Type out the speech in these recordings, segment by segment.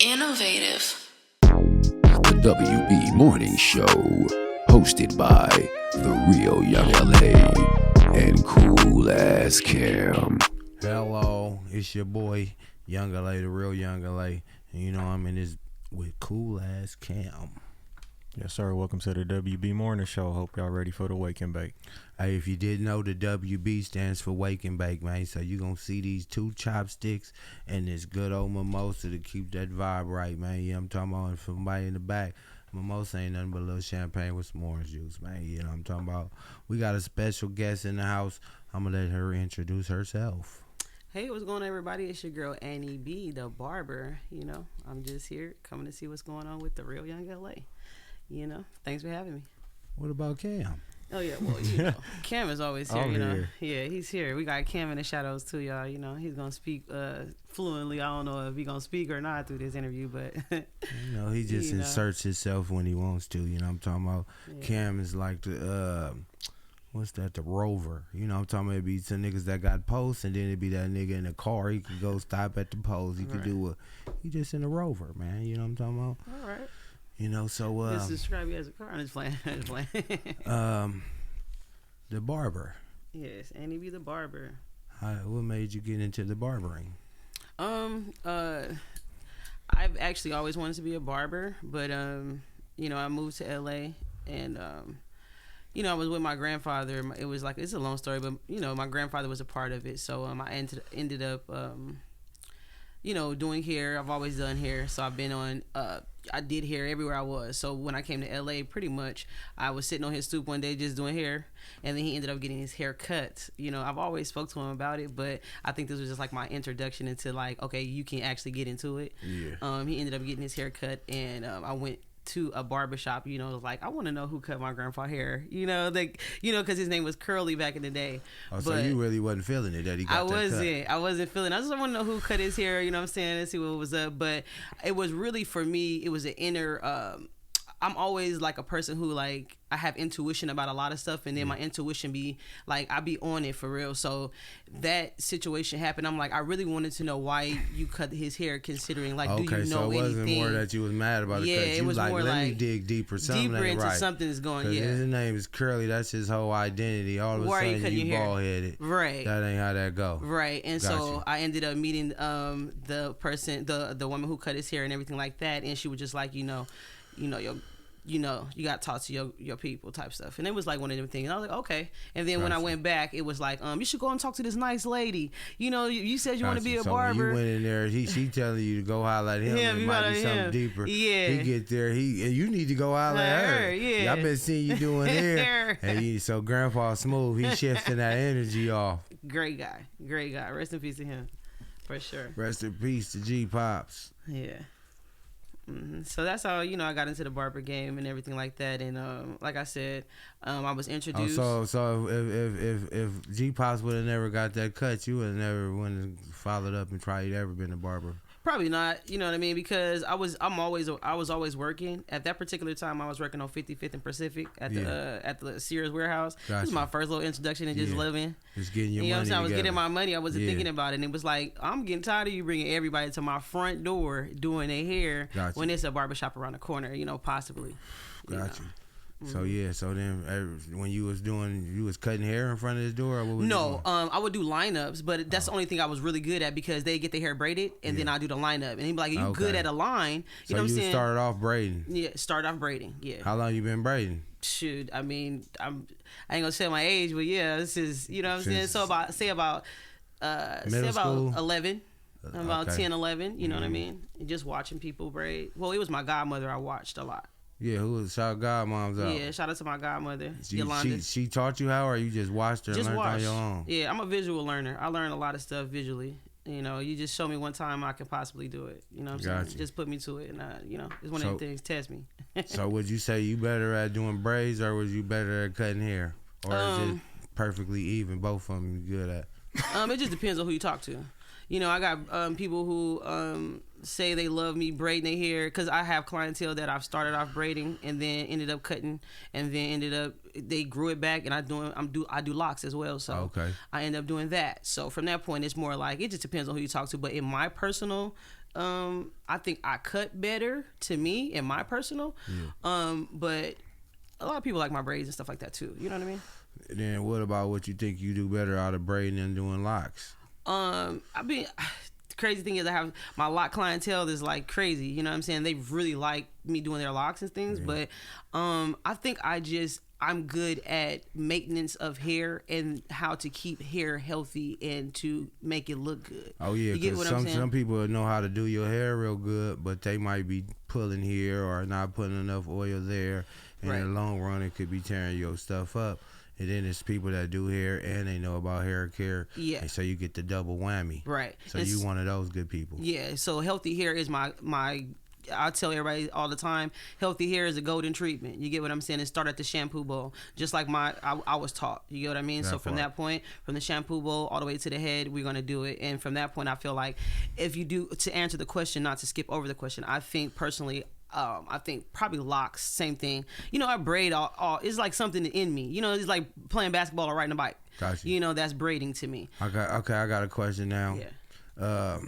Innovative. The WB Morning Show, hosted by The Real Young LA and Cool Ass Cam. Hello, it's your boy, Young LA, The Real Young LA. And you know I'm in this with Cool Ass Cam. Yes, sir. Welcome to the WB Morning Show. Hope y'all ready for the Wake and Bake. Hey, if you didn't know, the WB stands for Wake and Bake, man. So you're going to see these two chopsticks and this good old mimosa to keep that vibe right, man. Yeah, I'm talking about for somebody in the back. Mimosa ain't nothing but a little champagne with some orange juice, man. You know what I'm talking about? We got a special guest in the house. I'm going to let her introduce herself. Hey, what's going on, everybody? It's your girl, Annie B, the barber. You know, I'm just here coming to see what's going on with The Real Young LA. You know, thanks for having me. What about Cam? Oh, yeah, well, you know, Cam is always here, you know. Here. Yeah, he's here. We got Cam in the shadows, too, y'all. You know, he's going to speak fluently. I don't know if he's going to speak or not through this interview, but... You know, he just inserts himself when he wants to, you know what I'm talking about? Yeah. Cam is like the, what's that, the rover. You know what I'm talking about? It'd be some niggas that got posts, and then it'd be that nigga in the car. He could go stop at the post. He could do he just in the rover, man. You know what I'm talking about? All right. You know, so just describe you as a car. I'm just playing. The barber. Yes, Annie B the barber. What made you get into the barbering? I've actually always wanted to be a barber, but you know, I moved to LA and you know, I was with my grandfather. It was like, it's a long story, but you know, my grandfather was a part of it. So I ended up you know, doing hair. I've always done hair, so I've been on. I did hair everywhere I was. So when I came to LA, pretty much, I was sitting on his stoop one day just doing hair, and then he ended up getting his hair cut. You know, I've always spoke to him about it, but I think this was just like my introduction into like, okay, you can actually get into it. Yeah. He ended up getting his hair cut, and I went to a barbershop, you know, like, I want to know who cut my grandpa hair, you know, like, you know, because his name was Curly back in the day. Oh, so you really wasn't feeling it that he got that cut? I wasn't feeling it. I just want to know who cut his hair, you know what I'm saying, and see what was up. But it was really, for me, it was an inner, I'm always like a person who, like, I have intuition about a lot of stuff, and then my intuition be like, I be on it for real. So that situation happened. I'm like, I really wanted to know why you cut his hair, considering, like, do you know anything? Okay, so it wasn't more that you was mad about it. Yeah, it was like, more let like, me dig deeper. Something deeper into right. something is going. Yeah, his name is Curly. That's his whole identity. All of a sudden, you bald headed. Right. That ain't how that go. Right. And so I ended up meeting the person, the woman who cut his hair and everything like that, and she was just like, you got to talk to your people type stuff. And it was like one of them things. And I was like, okay. And then when I went back, it was like, you should go and talk to this nice lady. You know, you said you want to be a barber. When you went in there, she telling you to go holler at him. It might be something deeper. Yeah. He get there, and you need to go holler at her. Yeah. I've been seeing you doing hair. And so Grandpa Smooth, he shifting that energy off. Great guy. Rest in peace to him. For sure. Rest in peace to G Pops. Yeah. Mm-hmm. So that's how, you know, I got into the barber game and everything like that. And like I said, I was introduced. So if G Pops would have never got that cut, you would have never followed up and tried ever been a barber. Probably not, you know what I mean? Because I was always working. At that particular time, I was working on 55th and Pacific at the Sears warehouse. Gotcha. This was my first little introduction to just living. Just getting your money. You know what I'm saying? I was together. getting my money. I wasn't thinking about it. And it was like, I'm getting tired of you bringing everybody to my front door doing their hair when it's a barbershop around the corner, you know, possibly. Gotcha. So so then when you was cutting hair in front of his door, or what was you doing? I would do lineups, but that's the only thing I was really good at, because they get their hair braided and then I do the lineup, and he'd be like, "You good at a line?" You know what I'm saying? Started off braiding. Yeah, start off braiding. Yeah. How long you been braiding? Shoot, I mean, I ain't gonna say my age, but yeah, this is, you know what I'm saying. So about 11. About 10, 11. You know what I mean? And just watching people braid. Well, it was my godmother I watched a lot. Yeah, who was shout godmoms out? Yeah, shout out to my godmother, Yolanda. She taught you how, or you just watched her and learned on your own? Yeah, I'm a visual learner. I learn a lot of stuff visually. You know, you just show me one time, I can possibly do it. You know what I'm saying? Just put me to it, and you know, it's one of the things. Test me. So would you say you better at doing braids, or was you better at cutting hair, or is it perfectly even? Both of them you good at? It just depends on who you talk to. You know, I got people who say they love me braiding their hair, because I have clientele that I've started off braiding and then ended up cutting, and then they grew it back, and I do locks as well. So I end up doing that. So from that point, it's more like, it just depends on who you talk to. But in my personal I think I cut better to me in my personal. But a lot of people like my braids and stuff like that too. You know what I mean? Then what about what you think you do better out of braiding than doing locks? The crazy thing is I have my lock clientele is like crazy. You know what I'm saying? They really like me doing their locks and things. But I think I'm good at maintenance of hair and how to keep hair healthy and to make it look good. Oh yeah, you get because what I'm saying? some people know how to do your hair real good, but they might be pulling here or not putting enough oil there. And in the long run, it could be tearing your stuff up. And then there's people that do hair and they know about hair care. Yeah. And so you get the double whammy. Right. So you one of those good people. Yeah. So healthy hair is my. I tell everybody all the time, healthy hair is a golden treatment. You get what I'm saying? And start at the shampoo bowl, just like I was taught. You get what I mean? So from that point, from the shampoo bowl all the way to the head, we're gonna do it. And from that point, I feel like if you do, to answer the question, not to skip over the question, I think personally, I think probably locks, same thing. You know, I braid all it's like something in me. You know, it's like playing basketball or riding a bike. Gotcha. You know, that's braiding to me. I got a question now. Yeah.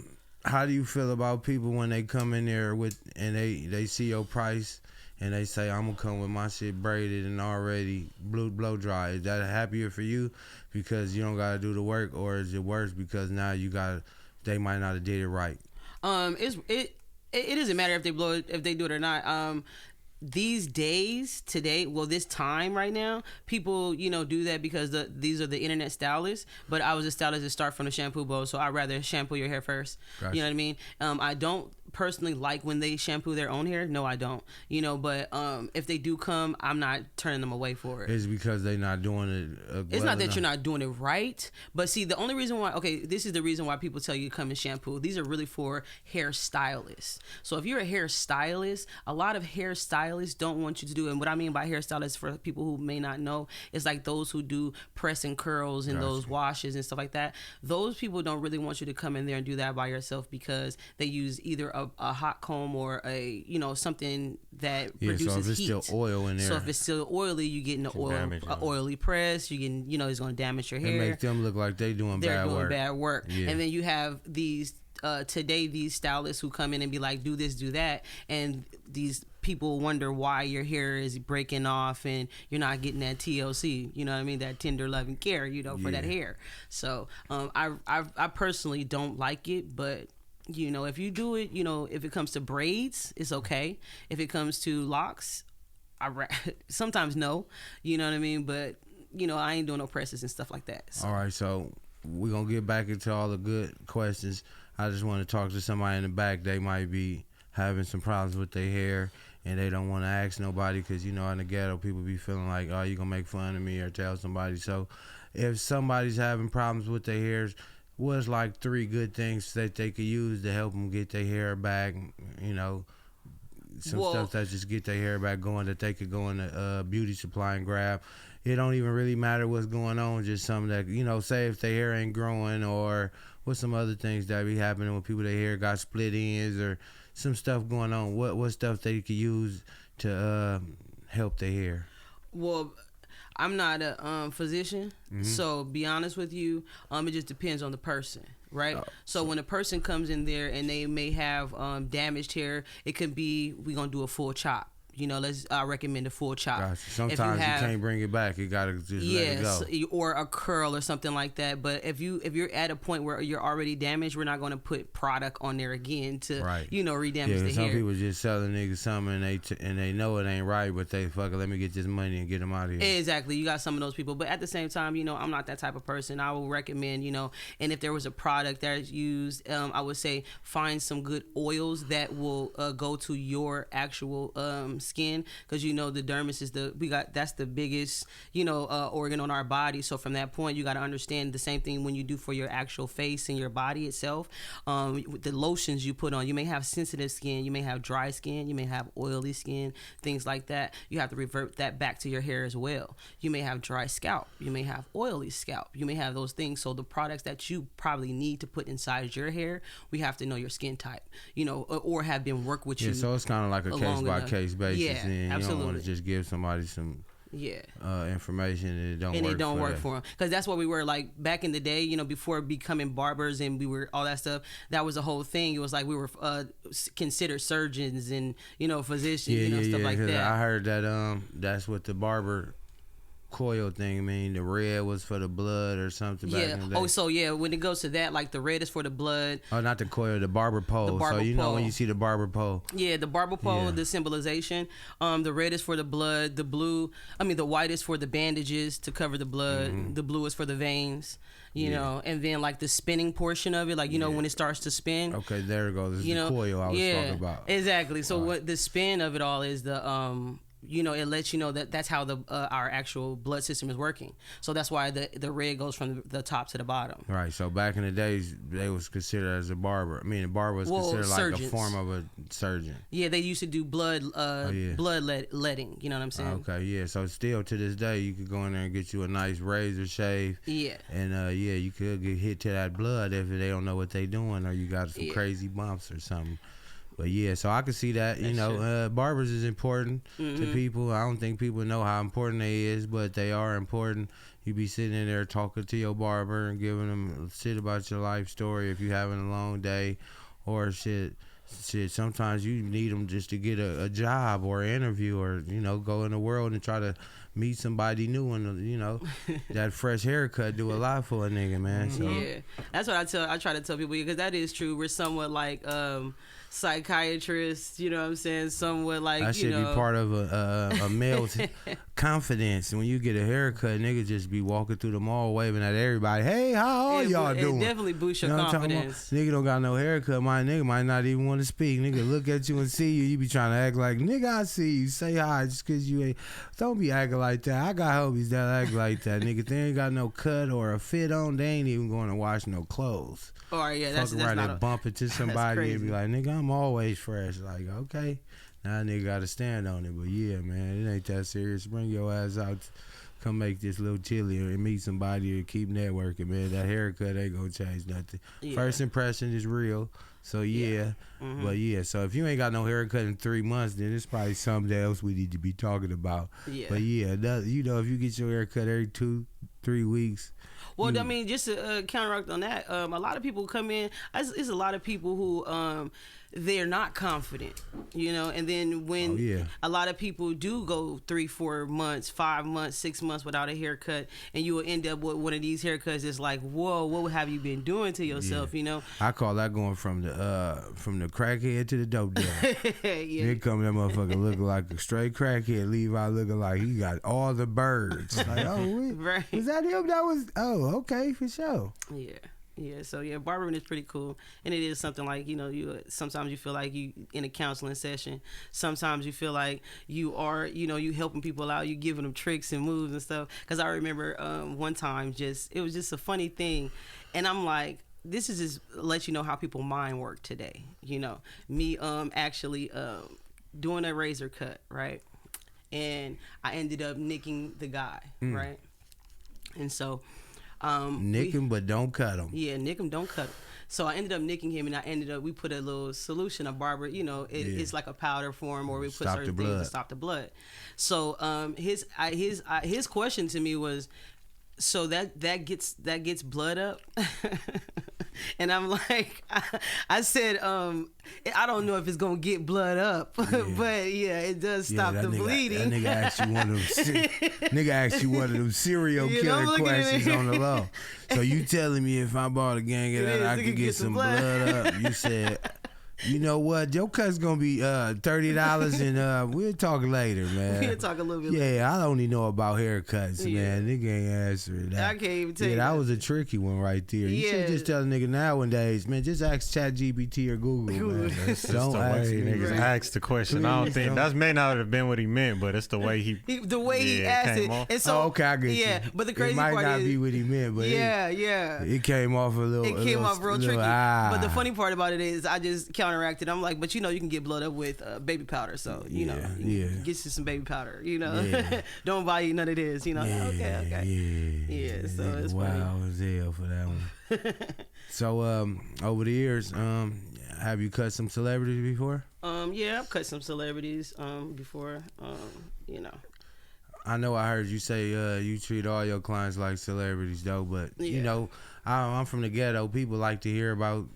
How do you feel about people when they come in there and they see your price and they say, I'm gonna come with my shit braided and already blow dry? Is that happier for you because you don't gotta do the work, or is it worse because now they might not have did it right? It doesn't matter if they do it or not. These days, this time right now, people, do that because these are the internet stylists. But I was a stylist that start from the shampoo bowl, so I'd rather shampoo your hair first. Gotcha. You know what I mean? I don't personally like when they shampoo their own hair. No, I don't. But if they do come, I'm not turning them away for it. It's because they're not doing it. It's not that you're not doing it right, but see, the only reason why. Okay, this is the reason why people tell you to come and shampoo. These are really for hairstylists. So if you're a hairstylist, a lot of hairstylists don't want you to do it. And what I mean by hairstylists, for people who may not know, is like those who do press and curls and those washes and stuff like that. Those people don't really want you to come in there and do that by yourself because they use either a hot comb or a something that produces so if it's heat. Still oil in there. So if it's still oily, you getting the oily press. You getting it's going to damage your hair. It makes them look like they're doing bad work. Yeah. And then you have these these stylists who come in and be like, do this, do that, and these people wonder why your hair is breaking off and you're not getting that TLC, you know what I mean, that tender loving care, for that hair. So I personally don't like it, but if you do it, if it comes to braids, it's okay. If it comes to locks, sometimes no, you know what I mean, but I ain't doing no presses and stuff like that. So. All right, so we're gonna get back into all the good questions. I just want to talk to somebody in the back. They might be having some problems with their hair and they don't want to ask nobody because in the ghetto people be feeling like, oh, you gonna make fun of me or tell somebody. So if somebody's having problems with their hairs, what's like 3 good things that they could use to help them get their hair back? Some stuff that just get their hair back going that they could go in a beauty supply and grab. It don't even really matter what's going on, just something that, say if their hair ain't growing, or what's some other things that be happening when people, their hair got split ends or some stuff going on. What stuff they could use to help their hair? Well, I'm not a physician, so be honest with you, it just depends on the person. Right. So when a person comes in there and they may have damaged hair, it could be we're gonna do a full chop. I recommend a full chop. Gotcha. Sometimes you can't bring it back. You gotta just let it go. Or a curl or something like that. But if you're at a point where you're already damaged, we're not going to put product on there again to re-damage the some hair. Some people just selling niggas something and they know it ain't right, but they fuck it. Let me get this money and get them out of here. Exactly. You got some of those people, but at the same time, I'm not that type of person. I will recommend, and if there was a product that's used, I would say find some good oils that will go to your actual skin, because the dermis is that's the biggest organ on our body. So from that point, you got to understand the same thing when you do for your actual face and your body itself. With the lotions you put on, you may have sensitive skin, you may have dry skin, you may have oily skin, things like that. You have to revert that back to your hair as well. You may have dry scalp, you may have oily scalp, you may have those things. So the products that you probably need to put inside your hair, we have to know your skin type, or have been worked with you. So it's kind of like a case by case basis. Yeah, and you absolutely. don't want to just give somebody some Yeah. information and it don't And work it don't for work them. for them, because that's what we were like back in the day, you know, before becoming barbers and we were all that stuff. That was the whole thing. It was like we were considered surgeons and, you know, physicians, stuff like 'cause that. I heard that that's what the barber coil thing mean. The red was for the blood or something back in the day. Oh, so yeah, when it goes to that, like the red is for the blood. Oh, not the coil, the barber pole. The barber so you know pole. when you see the barber pole. Yeah, the barber pole, Yeah. the symbolization. The red is for the blood. The white is for the bandages to cover the blood. Mm-hmm. The blue is for the veins. You know, and then like the spinning portion of it, like you know when it starts to spin. Okay, there it goes. This is You the know, coil I was talking about. Exactly. So what the spin of it all is the you know, it lets you know that that's how the our actual blood system is working. So that's why the red goes from the top to the bottom. Right. So back in the days, they was considered as a barber. I mean, a barber was considered like surgeons. a form of a surgeon. Yeah, they used to do blood yeah. letting. You know what I'm saying? Okay, yeah. So still to this day, you could go in there and get you a nice razor shave. Yeah. And you could get hit to that blood if they don't know what they doing or you got some crazy bumps or something. But yeah, so I can see that. You know, barbers is important to people. I don't think people know how important they is, but they are important. You be sitting in there talking to your barber and giving them shit about your life story if you having a long day or shit. Sometimes you need them just to get a job or an interview or, you know, go in the world and try to meet somebody new and, you know, that fresh haircut do a lot for a nigga, man. So. Yeah, that's what I try to tell people, because that is true. We're somewhat like psychiatrists, you know what I'm saying? Somewhat like, that should be part of a male's confidence. When you get a haircut, niggas just be walking through the mall waving at everybody. Hey, how are y'all doing? It definitely boosts your You know what I'm talking confidence. about? Nigga don't got no haircut. My nigga might not even want to speak. Nigga look at you and see you. You be trying to act like, nigga, I see you. Say hi just because you ain't. Don't be acting like that. I got homies that act like that. Nigga, they ain't got no cut or a fit on. They ain't even going to wash no clothes. Or yeah, that's Fuck around not and bump into somebody and be crazy. like, nigga, I'm always fresh. Like, okay. Now nigga got to stand on it. But yeah, man, it ain't that serious. Bring your ass out. Come make this little chili and meet somebody or keep networking, man. That haircut ain't gonna change nothing. Yeah. First impression is real. So yeah. But yeah, so if you ain't got no haircut in 3 months, then it's probably something else we need to be talking about. Yeah. But yeah, you know, if you get your haircut every 2-3 weeks. Well, I mean, just to counteract on that, a lot of people come in. It's a lot of people who they're not confident, you know. And then when a lot of people do go 3-4 months, 5 months, 6 months without a haircut, and you will end up with one of these haircuts. It's like, whoa, what have you been doing to yourself? You know. I call that going from the crackhead to the dope dealer. Yeah. Here come that motherfucker looking like a straight crackhead. Levi looking like he got all the birds. Like, Right. Was that him? That was. Oh, okay, for sure. Yeah, so yeah, barbering is pretty cool, and it is something like, you know, you sometimes you feel like you in a counseling session, sometimes you feel like you are, you know, you helping people out, you giving them tricks and moves and stuff. Because I remember one time, it was just a funny thing, and I'm like, this is just let you know how people mind work today. You know, me actually doing a razor cut, right, and I ended up nicking the guy, right, and so. Nick him, but don't cut him. Yeah, nick him, don't cut him. So I ended up nicking him, and we put a little solution, a barber, you know, it's like a powder form, or we put certain things to stop the blood. So his question to me was, so that gets blood up? And I'm like, I said, I don't know if it's gonna get blood up, but yeah, it does stop the bleeding. That nigga asked you one of them serial killer questions on the low. So you telling me if I bought a gang of that, I could get some blood up? You said, you know what? Your cut's gonna be $30, and we'll talk later, man. We'll talk a little bit later. Yeah, I only know about haircuts, man. Nigga ain't answering that. I can't even tell you. Yeah, that was a tricky one right there. You should just tell a nigga nowadays, man, just ask ChatGPT or Google, man. That's Don't the ask way me. niggas ask the question. I don't think that may not have been what he meant, but it's the way he asked it. off. And so, okay, I get you. Yeah, but the crazy it might part not is, be what he meant, but it came off a little. It came off real tricky. But the Ah. funny part about it is, I just counteracted. I'm like, but you know, you can get blood up with baby powder, so you know, get you some baby powder. You know, don't buy you none of this. You know, okay. Yeah, so it's wow as hell for that one. So over the years, have you cut some celebrities before? Yeah, I've cut some celebrities before. You know. I know I heard you say you treat all your clients like celebrities though, but you Yeah. know, I'm from the ghetto. People like to hear about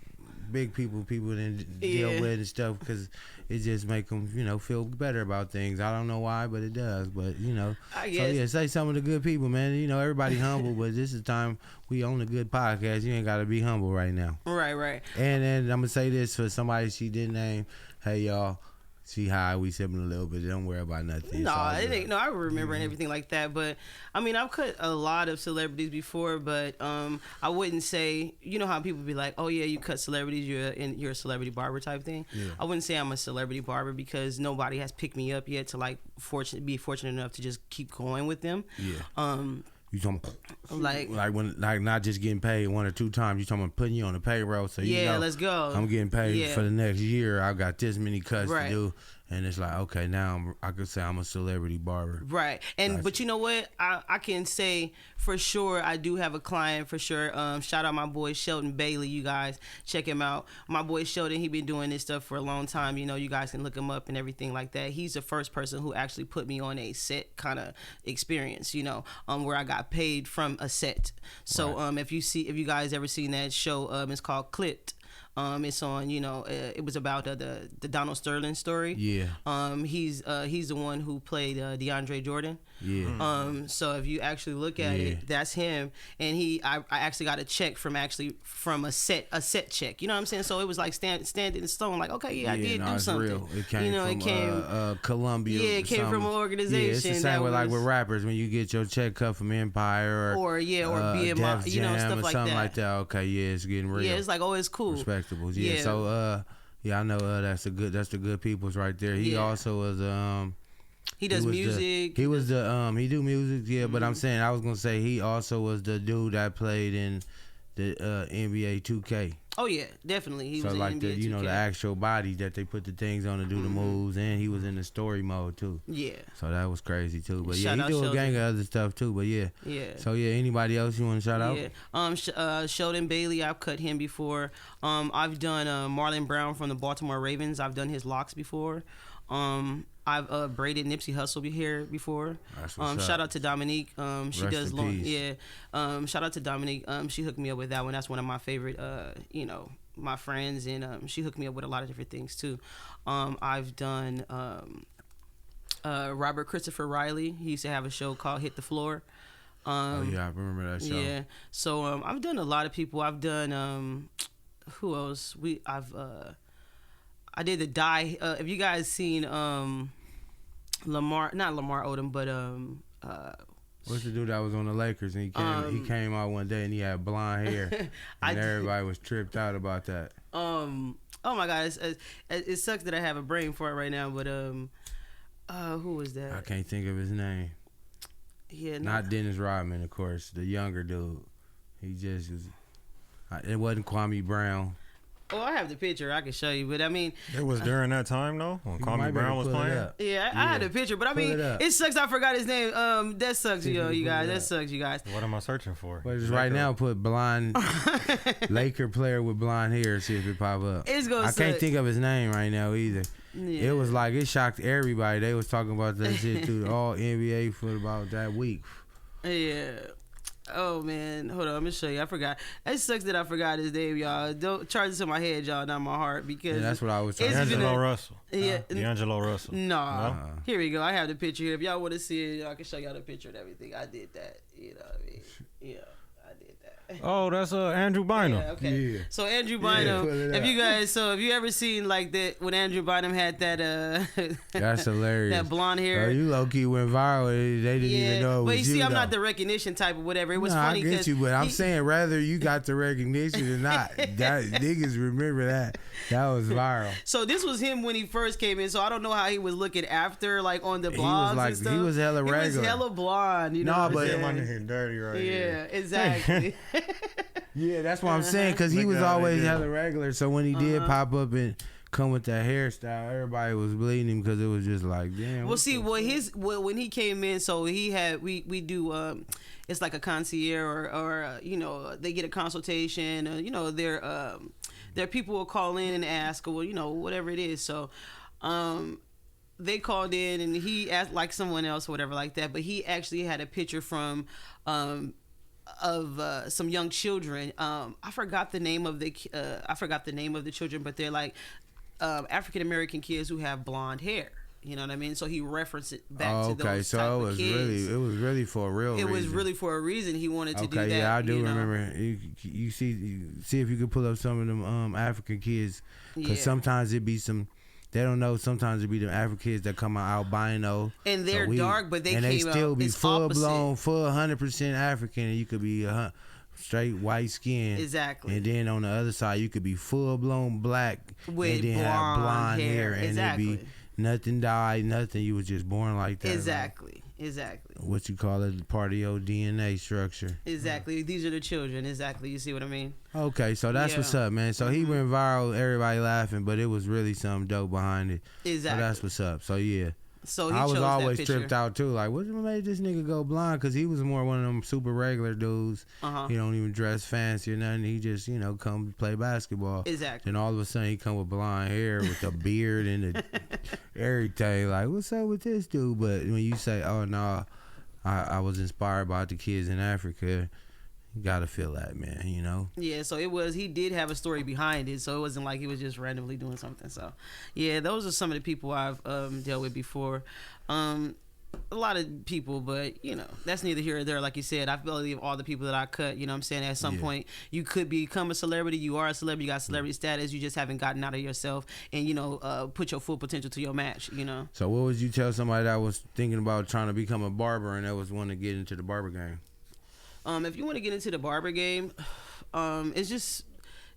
big people didn't deal Yeah. with and stuff because it just make them, you know, feel better about things. I don't know why, but it does. But you know, I so guess. yeah, say some of the good people, man. You know, everybody humble, but this is time we own a good podcast. You ain't got to be humble right now. Right. And then I'm gonna say this for somebody she didn't name. Hey y'all, she high. We sipping a little bit. Don't worry about nothing. It's all No, it good. ain't. No, I remember and everything like that. But I mean, I've cut a lot of celebrities before, but I wouldn't say. You know how people be like, "Oh yeah, you cut celebrities. You're a celebrity barber type thing." Yeah. I wouldn't say I'm a celebrity barber because nobody has picked me up yet to like be fortunate enough to just keep going with them. Yeah. You talking Like when not just getting paid 1 or 2 times. You talking about putting you on the payroll. So you yeah, know, let's go. I'm getting paid Yeah. for the next year. I got this many cuts Right. to do, and it's like okay, now I could say I'm a celebrity barber. Right. And Gotcha. but you know what? I can say for sure I do have a client for sure. Shout out my boy Sheldon Bailey, you guys. Check him out. My boy Sheldon, he been doing this stuff for a long time. You know, you guys can look him up and everything like that. He's the first person who actually put me on a set kind of experience, you know, where I got paid from a set. So Right. if you guys ever seen that show, it's called Clipped. It's on, you know, it was about the Donald Sterling story. Yeah. He's the one who played DeAndre Jordan. Yeah. So if you actually look at Yeah. it, that's him, and I actually got a check from a set check. You know what I'm saying? So it was like stand in stone. Like okay, yeah, I did no, do it's something. Real. It came you know, from it came. Columbia. Yeah, it came something. from an organization Yeah, it's the that same way like was- with rappers when you get your check cut from Empire Or BMI, Def you know, Jam stuff or like something that. like that. Okay, yeah, it's getting real. Yeah, it's like oh, it's cool. Respectable. Yeah. Yeah. So yeah, I know that's the good people's right there. He Yeah. also was He does was music. he was the he do music, yeah, but I'm saying I was gonna say he also was the dude that played in the NBA 2K. Oh yeah, definitely. He So was like in the NBA you know 2K. the actual body that they put the things on to do the moves, and he was in the story mode too. Yeah, So that was crazy too. But Shout yeah, out he do a Sheldon. gang of other stuff too. But yeah. yeah. So yeah, anybody else you want to shout out? Yeah. Sheldon Bailey, I've cut him before. I've done Marlon Brown from the Baltimore Ravens. I've done his locks before. I've braided Nipsey Hussle here before. That's what's Shout up. out to Dominique. She Rest does in long. peace. Yeah. Shout out to Dominique. She hooked me up with that one. That's one of my favorite. You know, my friends, and she hooked me up with a lot of different things too. I've done Robert Christopher Riley. He used to have a show called Hit the Floor. Oh yeah, I remember that show. Yeah. So I've done a lot of people. I've done who else? I did the Die. Have you guys seen Lamar? Not Lamar Odom, but What's the dude that was on the Lakers and he came out one day and he had blonde hair and everybody was tripped out about that. oh my God, it sucks that I have a brain for it right now. But who was that? I can't think of his name. Yeah, Not Dennis Rodman, of course. The younger dude. He just was. It wasn't Kwame Brown. Oh, I have the picture. I can show you. But I mean, It was during that time though when You might Kwame be Brown able was to pull it playing. up. yeah, I had the picture. But I Pull mean, it up. it sucks. I forgot his name. That sucks, See if you you can guys. pull it That up. sucks, you guys. What am I searching for? But just Laker. right now, put blonde Laker player with blonde hair. See if it pop up. It's gonna I can't suck. think of his name right now either. Yeah. It was like it shocked everybody. They was talking about that shit through all NBA for about that week. Yeah. Oh man, hold on. Let me show you. I forgot. It sucks that I forgot his name, y'all. Don't charge this to my head, y'all, not my heart, because Yeah, that's what I was trying It's to been say. D'Angelo a- Russell. yeah. D'Angelo Russell. Nah. No? Here we go. I have the picture here. If y'all want to see it, I can show y'all the picture and everything. I did that. You know what I mean? Yeah, I did that. Oh, that's Andrew Bynum. Yeah, okay. Yeah. So Andrew pull it Bynum, up. if you ever seen like that when Andrew Bynum had that That's hilarious. that blonde Bro, hair. you low key went viral. They didn't even know it was but you see, you, I'm not though. the recognition type or whatever. It was No, funny I get because you, but I'm saying rather you got the recognition or not. That niggas remember that. That was viral. So this was him when he first came in. So I don't know how he was looking after, like on the He blogs was like and stuff. he was hella He was regular. hella blonde, you know. Nah, what I'm but- Yeah, my saying? nigga dirty right Yeah, here. exactly. Yeah, that's what I'm saying. Cause he Look was how they always did. hella regular. So when he did Uh-huh. pop up and come with that hairstyle, everybody was bleeding him because it was just like, damn. Well, what see, the when he came in, so he had we do it's like a concierge or you know, they get a consultation. You know, their people will call in and ask, well, you know, whatever it is. So they called in and he asked like someone else or whatever like that, but he actually had a picture from of some young children. I forgot the name of the children, but they're like African American kids who have blonde hair. You know what I mean? So he referenced it back to those type of kids. It was really for a real reason. It was really for a reason he wanted to do that. Yeah, I do remember. You see if you could pull up some of them African kids, because sometimes it be some. They don't know. Sometimes it be the African kids that come out albino, and they're dark, but they still be full opposite. blown, full 100% African, and you could be straight white skin. Exactly. And then on the other side, you could be full blown black with and then have blonde hair, and exactly. it be nothing dyed, nothing. You was just born like that. Exactly. Right? Exactly. What you call it, part of your DNA structure. Exactly. These are the children. Exactly. You see what I mean? Okay, so that's what's up, man. So he went viral, everybody laughing, but it was really something dope behind it. Exactly. So that's what's up. So yeah. So he I was chose always that picture. tripped out too. Like, what made this nigga go blind? Because he was more one of them super regular dudes. He don't even dress fancy or nothing. He just, come play basketball. Exactly. Then all of a sudden he come with blonde hair with a beard and everything. Like, what's up with this dude? But when you say, oh no, I was inspired by the kids in Africa. You gotta feel that, man, Yeah, so he did have a story behind it, so it wasn't like he was just randomly doing something. So yeah, those are some of the people I've dealt with before. A lot of people, but that's neither here or there. Like you said, I believe all the people that I cut, I'm saying, at some point you could become a celebrity. You are a celebrity, you got celebrity status, you just haven't gotten out of yourself and put your full potential to your match. So what would you tell somebody that was thinking about trying to become a barber and that was wanting to get into the barber game? If you want to get into the barber game, it's just,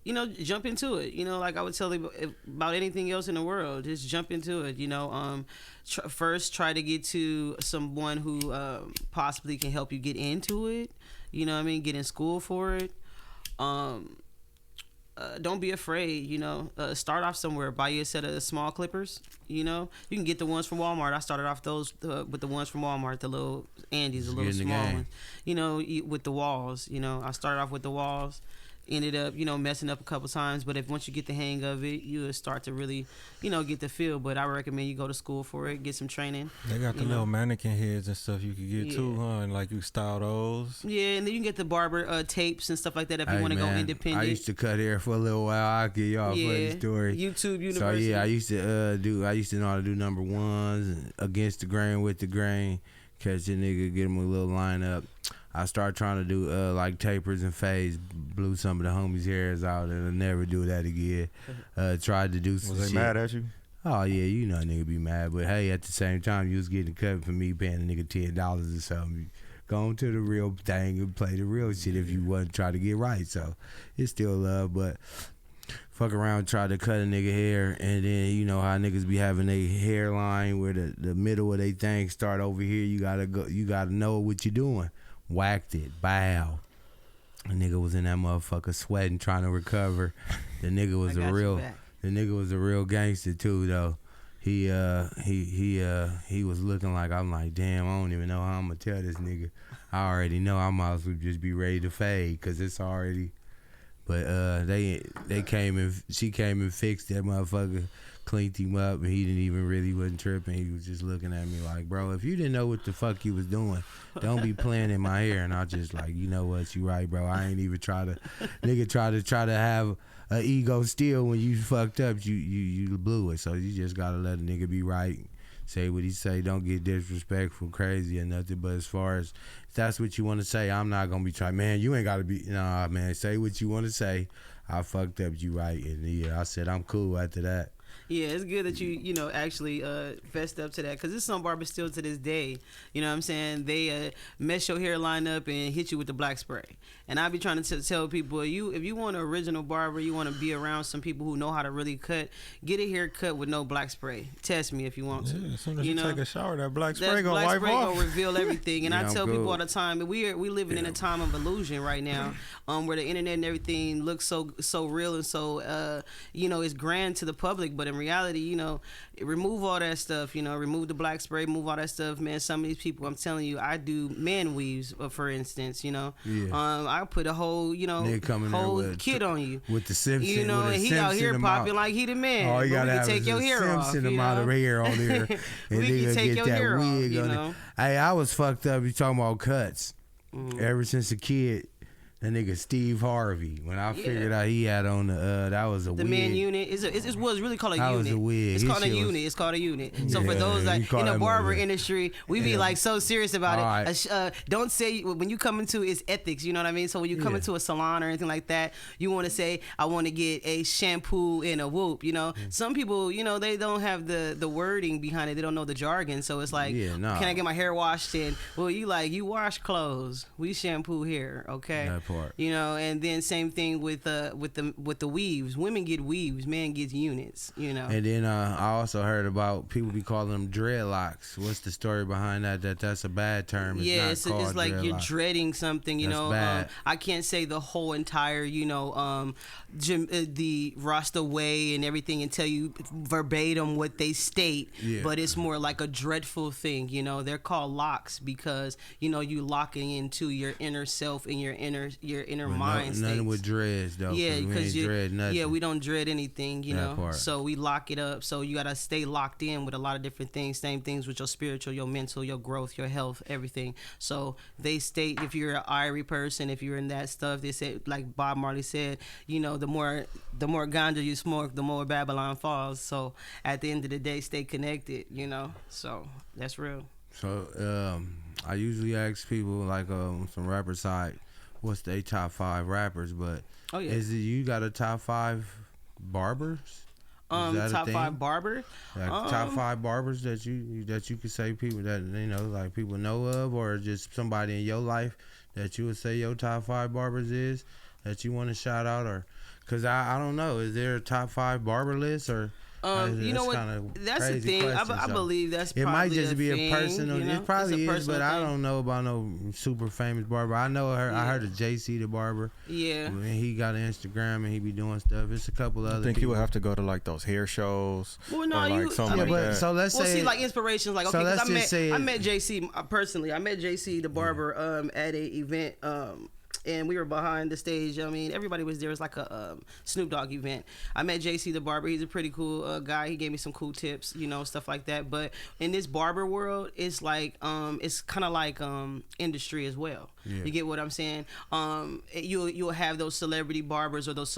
jump into it. Like I would tell you about anything else in the world, just jump into it. First try to get to someone who possibly can help you get into it. You know what I mean? Get in school for it. Don't be afraid. Start off somewhere. Buy you a set of small clippers. You can get the ones from Walmart. I started off those with the ones from Walmart, the little Andes, the little small ones. With the walls. I started off with the walls. Ended up, messing up a couple times, but once you get the hang of it, you'll start to really, get the feel. But I recommend you go to school for it, get some training. They got the little mannequin heads and stuff you could get too, huh? And like you style those. Yeah, and then you can get the barber tapes and stuff like that if you want to go independent. I used to cut hair for a little while. I'll give y'all a funny story. YouTube University. So yeah, I used to know how to do number ones against the grain, with the grain. Catch a nigga, get him a little lineup. I started trying to do like tapers and fades, blew some of the homies' hairs out, and I'll never do that again. Tried to do some Was they shit. mad at you? Oh yeah, nigga be mad, but hey, at the same time, you was getting cut for me paying a nigga $10 or something. Go on to the real thing and play the real shit if you wasn't trying to get right. So it's still love, but fuck around, try to cut a nigga hair, and then you know how niggas be having a hairline where the middle of they thing start over here. You gotta know what you're doing. Whacked it, bow. The nigga was in that motherfucker sweating, trying to recover. The nigga was a real gangster too, though. He was looking like, I'm like, damn, I don't even know how I'm gonna tell this nigga. I already know I might as well just be ready to fade, cause it's already. But she came and fixed that motherfucker, cleaned him up, and he wasn't tripping. He was just looking at me like, bro, if you didn't know what the fuck you was doing, don't be playing in my hair. And I just like, you know what, you right, bro. I ain't even try to have an ego still when you fucked up. You blew it. So you just gotta let a nigga be right. Say what he say. Don't get disrespectful, crazy, or nothing. But as far as if that's what you want to say, I'm not gonna be trying. Man, you ain't gotta be. Nah, man. Say what you want to say. I fucked up. You right. And yeah, I said I'm cool after that. Yeah, it's good that you actually fessed up to that, because there's some barbers still to this day, you know what I'm saying, they mess your hairline up and hit you with the black spray. And I be trying to tell people, if you want an original barber, you want to be around some people who know how to really cut, get a haircut with no black spray. Test me if you want to. Yeah, as soon as you take a shower, that black spray gonna black wipe spray off. gonna reveal everything. And Yeah, I tell people good. all the time, we living in a time of illusion right now, where the internet and everything looks so real and so it's grand to the public, but But in reality, you know, remove all that stuff. You know, remove the black spray, remove all that stuff, man. Some of these people, I'm telling you, I do man weaves, for instance. You know, I put a whole, you know, whole kit on you with the Simpson. You know, and he out here popping like he the man. Oh, you gotta have take your hair off. Simpson amount of hair on there, and we can take your hair off. You know, hey, I was fucked up. You talking about cuts? Ever since a kid. That nigga Steve Harvey. When I figured out he had on that was a wig. The man unit. It was really called a unit. That was a wig. It's called a unit. It's called a unit. So for those that in the barber industry, we be like so serious about it. Don't say when you come into it's ethics. You know what I mean? So when you come into a salon or anything like that, you want to say I want to get a shampoo and a whoop. You know, some people, you know, they don't have the wording behind it. They don't know the jargon. So it's like, can I get my hair washed? And well, you wash clothes. We shampoo hair. Okay. Part. You know, and then same thing with the weaves. Women get weaves, man gets units. You know. And then I also heard about people be calling them dreadlocks. What's the story behind that? That's a bad term. It's like you're dreading something. You know, I can't say the whole entire, you know, the Rasta way and everything and tell you verbatim what they state. Yeah. But it's more like a dreadful thing. You know, they're called locks because you know you locking into your inner self and your inner mind. Nothing with dreads though. Yeah, because we don't dread anything, you know. Part. So we lock it up. So you gotta stay locked in with a lot of different things. Same things with your spiritual, your mental, your growth, your health, everything. So they state if you're an Irie person, if you're in that stuff, they say like Bob Marley said, you know, the more ganja you smoke, the more Babylon falls. So at the end of the day, stay connected, you know. So that's real. So I usually ask people like some rapper side, what's their top 5 rappers, but is it you got a top 5 barbers? Top 5 barber? Like top 5 barbers that you could say people that you know like people know of, or just somebody in your life that you would say your top 5 barbers is that you want to shout out, or because I don't know, is there a top 5 barber list or? You know what? That's the thing. I believe that's probably it might just be thing, a personal. You know? It probably is, but thing. I don't know about no super famous barber. I know her. Yeah. I heard of JC the barber. Yeah. And he got an Instagram and he be doing stuff. It's a couple other. I think you would have to go to like those hair shows. Well, no, or like something like that. So let's say. See, like inspirations. Like okay, so I met JC personally. I met JC the barber at a event. And we were behind the stage. I mean, everybody was there. It was like a Snoop Dogg event. I met JC the barber. He's a pretty cool guy. He gave me some cool tips, you know, stuff like that. But in this barber world, it's like it's kind of like industry as well. Yeah. You get what I'm saying? You'll have those celebrity barbers or those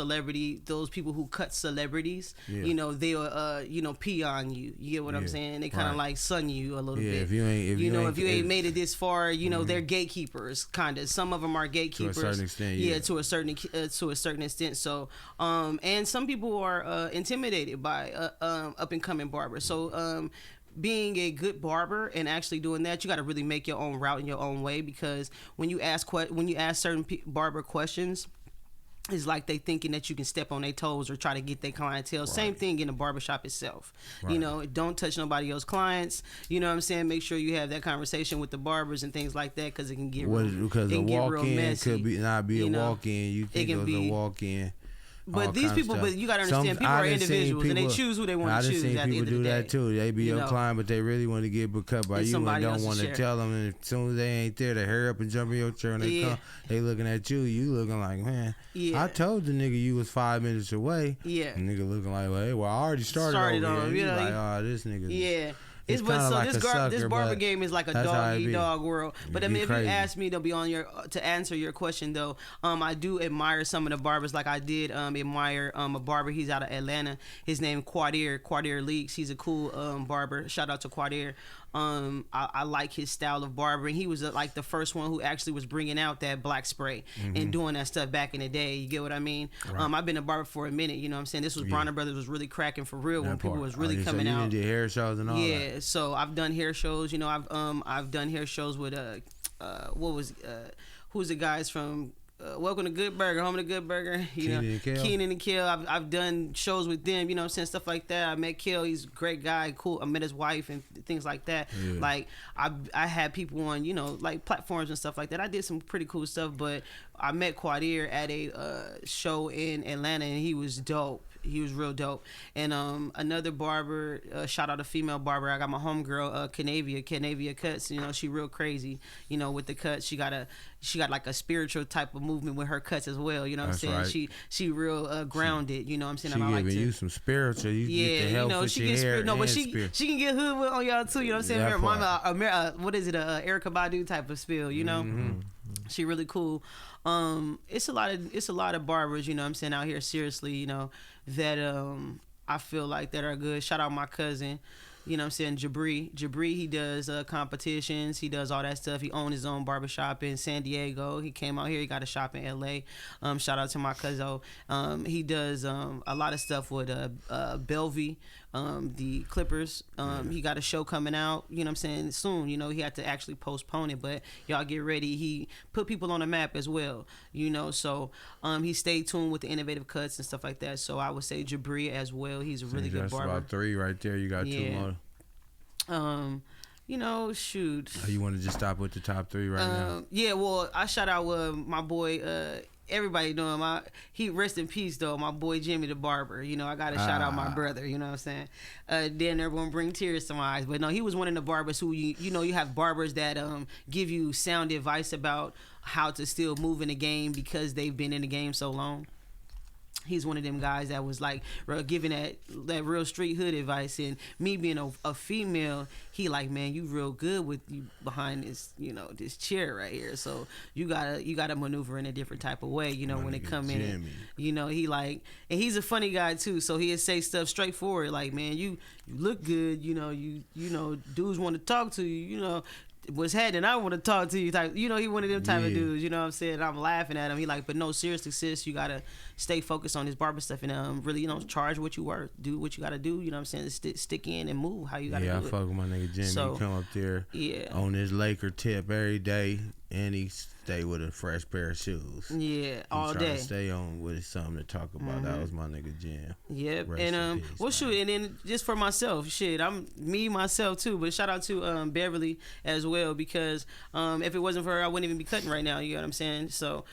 people who cut celebrities. Yeah. You know, they'll pee on you. You get what I'm saying? They kind of like sun you a little bit. If you ain't made it this far, you know, they're gatekeepers. Kind of. Some of them are gatekeepers. To a certain extent, to a certain extent. So, and some people are intimidated by up and coming barbers. So, being a good barber and actually doing that, you got to really make your own route in your own way, because when you ask certain barber questions, it's like they thinking that you can step on their toes or try to get their clientele. Right. Same thing in the barbershop itself. Right. You know, don't touch nobody else's clients. You know what I'm saying? Make sure you have that conversation with the barbers and things like that, because it can get because a walk-in could not be a walk-in. You think it was a walk-in. But these people, but you gotta understand, people are individuals and they choose who they want to choose. I done seen people do that too. They be your client, but they really want to get cut by you and don't want to tell them. And as soon as they ain't there, they hurry up and jump in your chair and they come. They looking at you. You looking like, man, I told the nigga you was 5 minutes away. Yeah. The nigga looking like, well, I already started on. You know, like, oh, this nigga. Yeah. This barber game is like a dog-eat-dog world. But I mean, if you ask me to answer your question though, I do admire some of the barbers. Like I did admire a barber. He's out of Atlanta. His name Quadir Leaks. He's a cool barber. Shout out to Quadir. I like his style of barbering. He was like the first one who actually was bringing out that black spray and doing that stuff back in the day. You get what I mean? Right. I've been a barber for a minute. You know what I'm saying? This was Bronner Brothers was really cracking for real when people was really coming out. You did hair shows and all that. Yeah, so I've done hair shows. You know, I've done hair shows with who's the guys from Welcome to Good Burger, Home of the Good Burger, Keenan and Kel. I've done shows with them, you know what I'm saying, stuff like that. I met Kel, he's a great guy, cool. I met his wife and things like that. Yeah. Like I had people on, you know, like platforms and stuff like that. I did some pretty cool stuff, but I met Quadir at a show in Atlanta and he was dope. he was real dope. And another barber, shout out a female barber. I got my homegirl, Canavia Cuts. You know, she real crazy. You know, with the cuts, she got like a spiritual type of movement with her cuts as well. You know what I'm saying? Right. She real grounded. You know what I'm saying? She And I giving like to, you some spiritual. You get the help with she your gets hair no, but and she can get hood with on y'all too. You know what I'm saying? That Her mama, what is it? Erica Badu type of spill. You know, she really cool. It's a lot of barbers. You know what I'm saying, out here. Seriously, you know, that I feel like that are good. Shout out my cousin. You know what I'm saying? Jabri, he does competitions. He does all that stuff. He owns his own barbershop in San Diego. He came out here. He got a shop in LA. Shout out to my cousin. He does a lot of stuff with Bellevue, the Clippers. He got a show coming out, you know what I'm saying, soon. You know, he had to actually postpone it, but y'all get ready. He put people on the map as well, you know, so he stayed tuned with the innovative cuts and stuff like that. So I would say Jabri as well. He's a really good barber. That's about 3 right there. You got 2 more. You know, shoot. You want to just stop with the top 3 right now? Yeah, well, I shout out my boy, everybody know him. He rest in peace though, my boy Jimmy the barber. You know, I gotta shout out my brother, you know what I'm saying? Then everyone bring tears to my eyes. But no, he was one of the barbers who you know, you have barbers that give you sound advice about how to still move in the game because they've been in the game so long. He's one of them guys that was like giving that real street hood advice. And me being a female, he like, man, you real good with you behind this, you know, this chair right here. So you gotta maneuver in a different type of way, you know, when it come in. You know, he like, and he's a funny guy too. So he'll say stuff straightforward, like, man, you look good, you know, dudes want to talk to you, you know. Was heading, I want to talk to you type. You know, he one of them type of dudes. You know what I'm saying? I'm laughing at him. He like, but no, seriously, sis, you gotta stay focused on this barber stuff and really, you know, charge what you worth, do what you gotta do. You know what I'm saying? Stick in and move how you gotta do it. Yeah, I fuck with my nigga Jimmy. So, he come up there on his Laker tip every day, and he stay with a fresh pair of shoes. Yeah, all try day. To stay on with something to talk about. That was my nigga Jim. Yep. Rest And peace, well, shoot, and then just for myself, shit, I'm me myself too. But shout out to Beverly as well, because if it wasn't for her, I wouldn't even be cutting right now. You know what I'm saying? So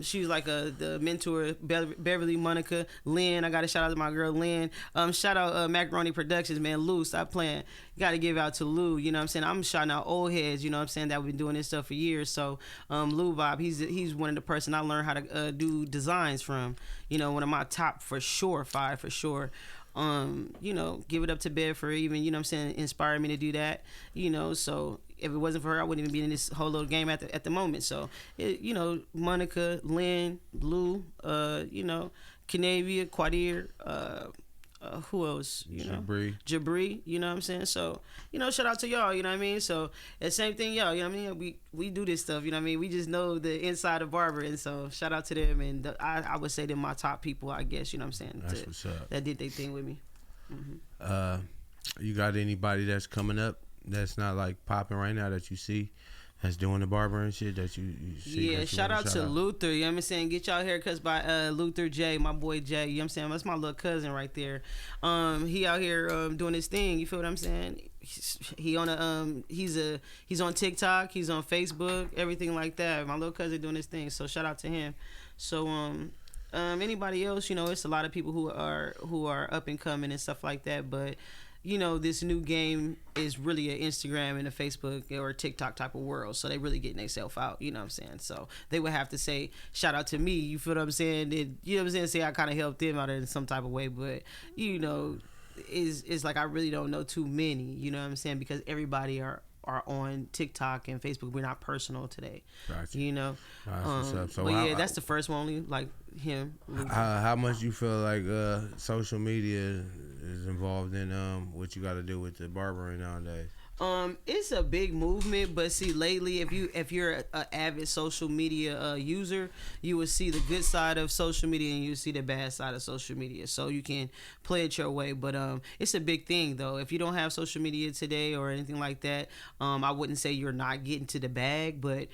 she's like the mentor. Beverly, Monica, Lynn. I got to shout out to my girl Lynn. Shout out Macaroni Productions, man. Lou, stop playing. You got to give out to Lou. You know what I'm saying? I'm shouting out old heads. You know what I'm saying? That we've been doing this stuff for years. So Lou Bob, he's one of the person I learned how to do designs from. You know, one of my top 5 for sure. You know, give it up to Bev for even, you know what I'm saying, inspired me to do that. You know, so if it wasn't for her, I wouldn't even be in this whole little game at the moment. So, you know, Monica, Lynn, Lou, you know, Canavia, Quadir, who else? You know, Jabri, you know what I'm saying? So, you know, shout out to y'all, you know what I mean? So, the same thing, y'all, you know what I mean? We do this stuff, you know what I mean? We just know the inside of barber, and so shout out to them, and I would say they're my top people, I guess, you know what I'm saying? That's what's up. That did their thing with me. You got anybody that's coming up that's not like popping right now that you see that's doing the barber and shit that you see? Yeah, shout out to Luther, you know what I'm saying? Get y'all haircuts by Luther J, my boy Jay, you know what I'm saying? That's my little cousin right there. He out here doing his thing, you feel what I'm saying? He on he's on TikTok, he's on Facebook, everything like that. My little cousin doing his thing, so shout out to him. So anybody else, you know, it's a lot of people who are up and coming and stuff like that, but you know, this new game is really an Instagram and a Facebook or a TikTok type of world. So they really getting themselves out, you know what I'm saying? So they would have to say, shout out to me, you feel what I'm saying? And, you know what I'm saying? Say I kind of helped them out in some type of way, but, you know, it's like I really don't know too many, you know what I'm saying? Because everybody are on TikTok and Facebook. We're not personal today, Gotcha. You know. So but yeah, that's the first one. Only like him. How much you feel like social media is involved in what you got to do with the barbering nowadays? It's a big movement, but see, lately, if you're an avid social media user, you will see the good side of social media and you see the bad side of social media. So you can play it your way, but it's a big thing though. If you don't have social media today or anything like that, I wouldn't say you're not getting to the bag, but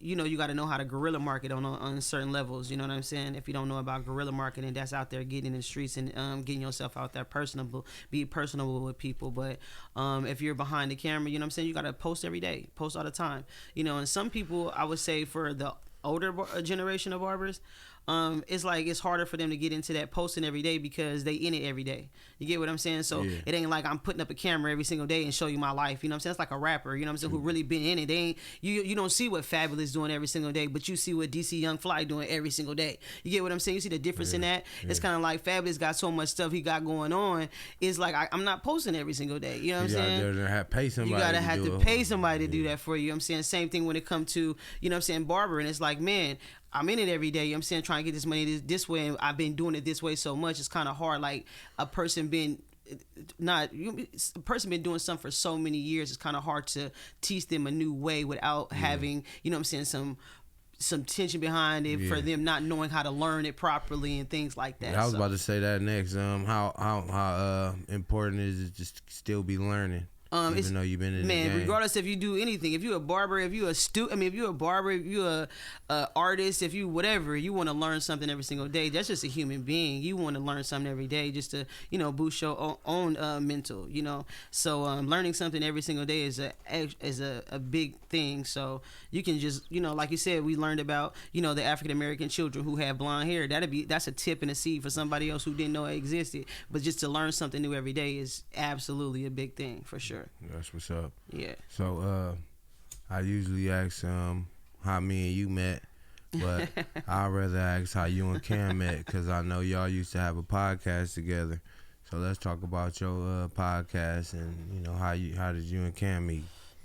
you know, you got to know how to guerrilla market on certain levels. You know what I'm saying? If you don't know about guerrilla marketing, that's out there getting in the streets and getting yourself out there be personable with people. But if you're behind the camera, you know what I'm saying, you gotta post every day, post all the time, you know. And some people, I would say, for the older generation of barbers, it's like it's harder for them to get into that posting every day because they in it every day. You get what I'm saying? So it ain't like I'm putting up a camera every single day and show you my life. You know what I'm saying? It's like a rapper, you know what I'm saying, who really been in it. They ain't you don't see what Fabulous doing every single day, but you see what DC Young Fly doing every single day. You get what I'm saying? You see the difference in that? It's kind of like Fabulous got so much stuff he got going on. It's like I'm not posting every single day. You know what I'm saying? You gotta have to pay somebody to do that for you. You know what I'm saying? Same thing when it comes to, you know what I'm saying, barber. And it's like, man, I'm in it every day. You know what I'm saying? Trying to get this money this way. And I've been doing it this way so much. It's kind of hard. Like a person been doing something for so many years. It's kind of hard to teach them a new way without having, you know what I'm saying, some tension behind it for them not knowing how to learn it properly and things like that. I was about to say that next. How important is it just still be learning? Even though you've been in the game. Regardless if you do anything, if you're a barber, if you're if you're a barber, if you're a artist, if you whatever, you want to learn something every single day. That's just a human being. You want to learn something every day just to, you know, boost your own mental, you know. So learning something every single day is a big thing. So you can just, you know, like you said, we learned about, you know, the African American children who have blonde hair. That's a tip and a seed for somebody else who didn't know it existed. But just to learn something new every day is absolutely a big thing for sure. That's what's up. Yeah. So I usually ask how me and you met, but I'd rather ask how you and Cam met because I know y'all used to have a podcast together. So let's talk about your podcast and, you know, how did you and Cam meet?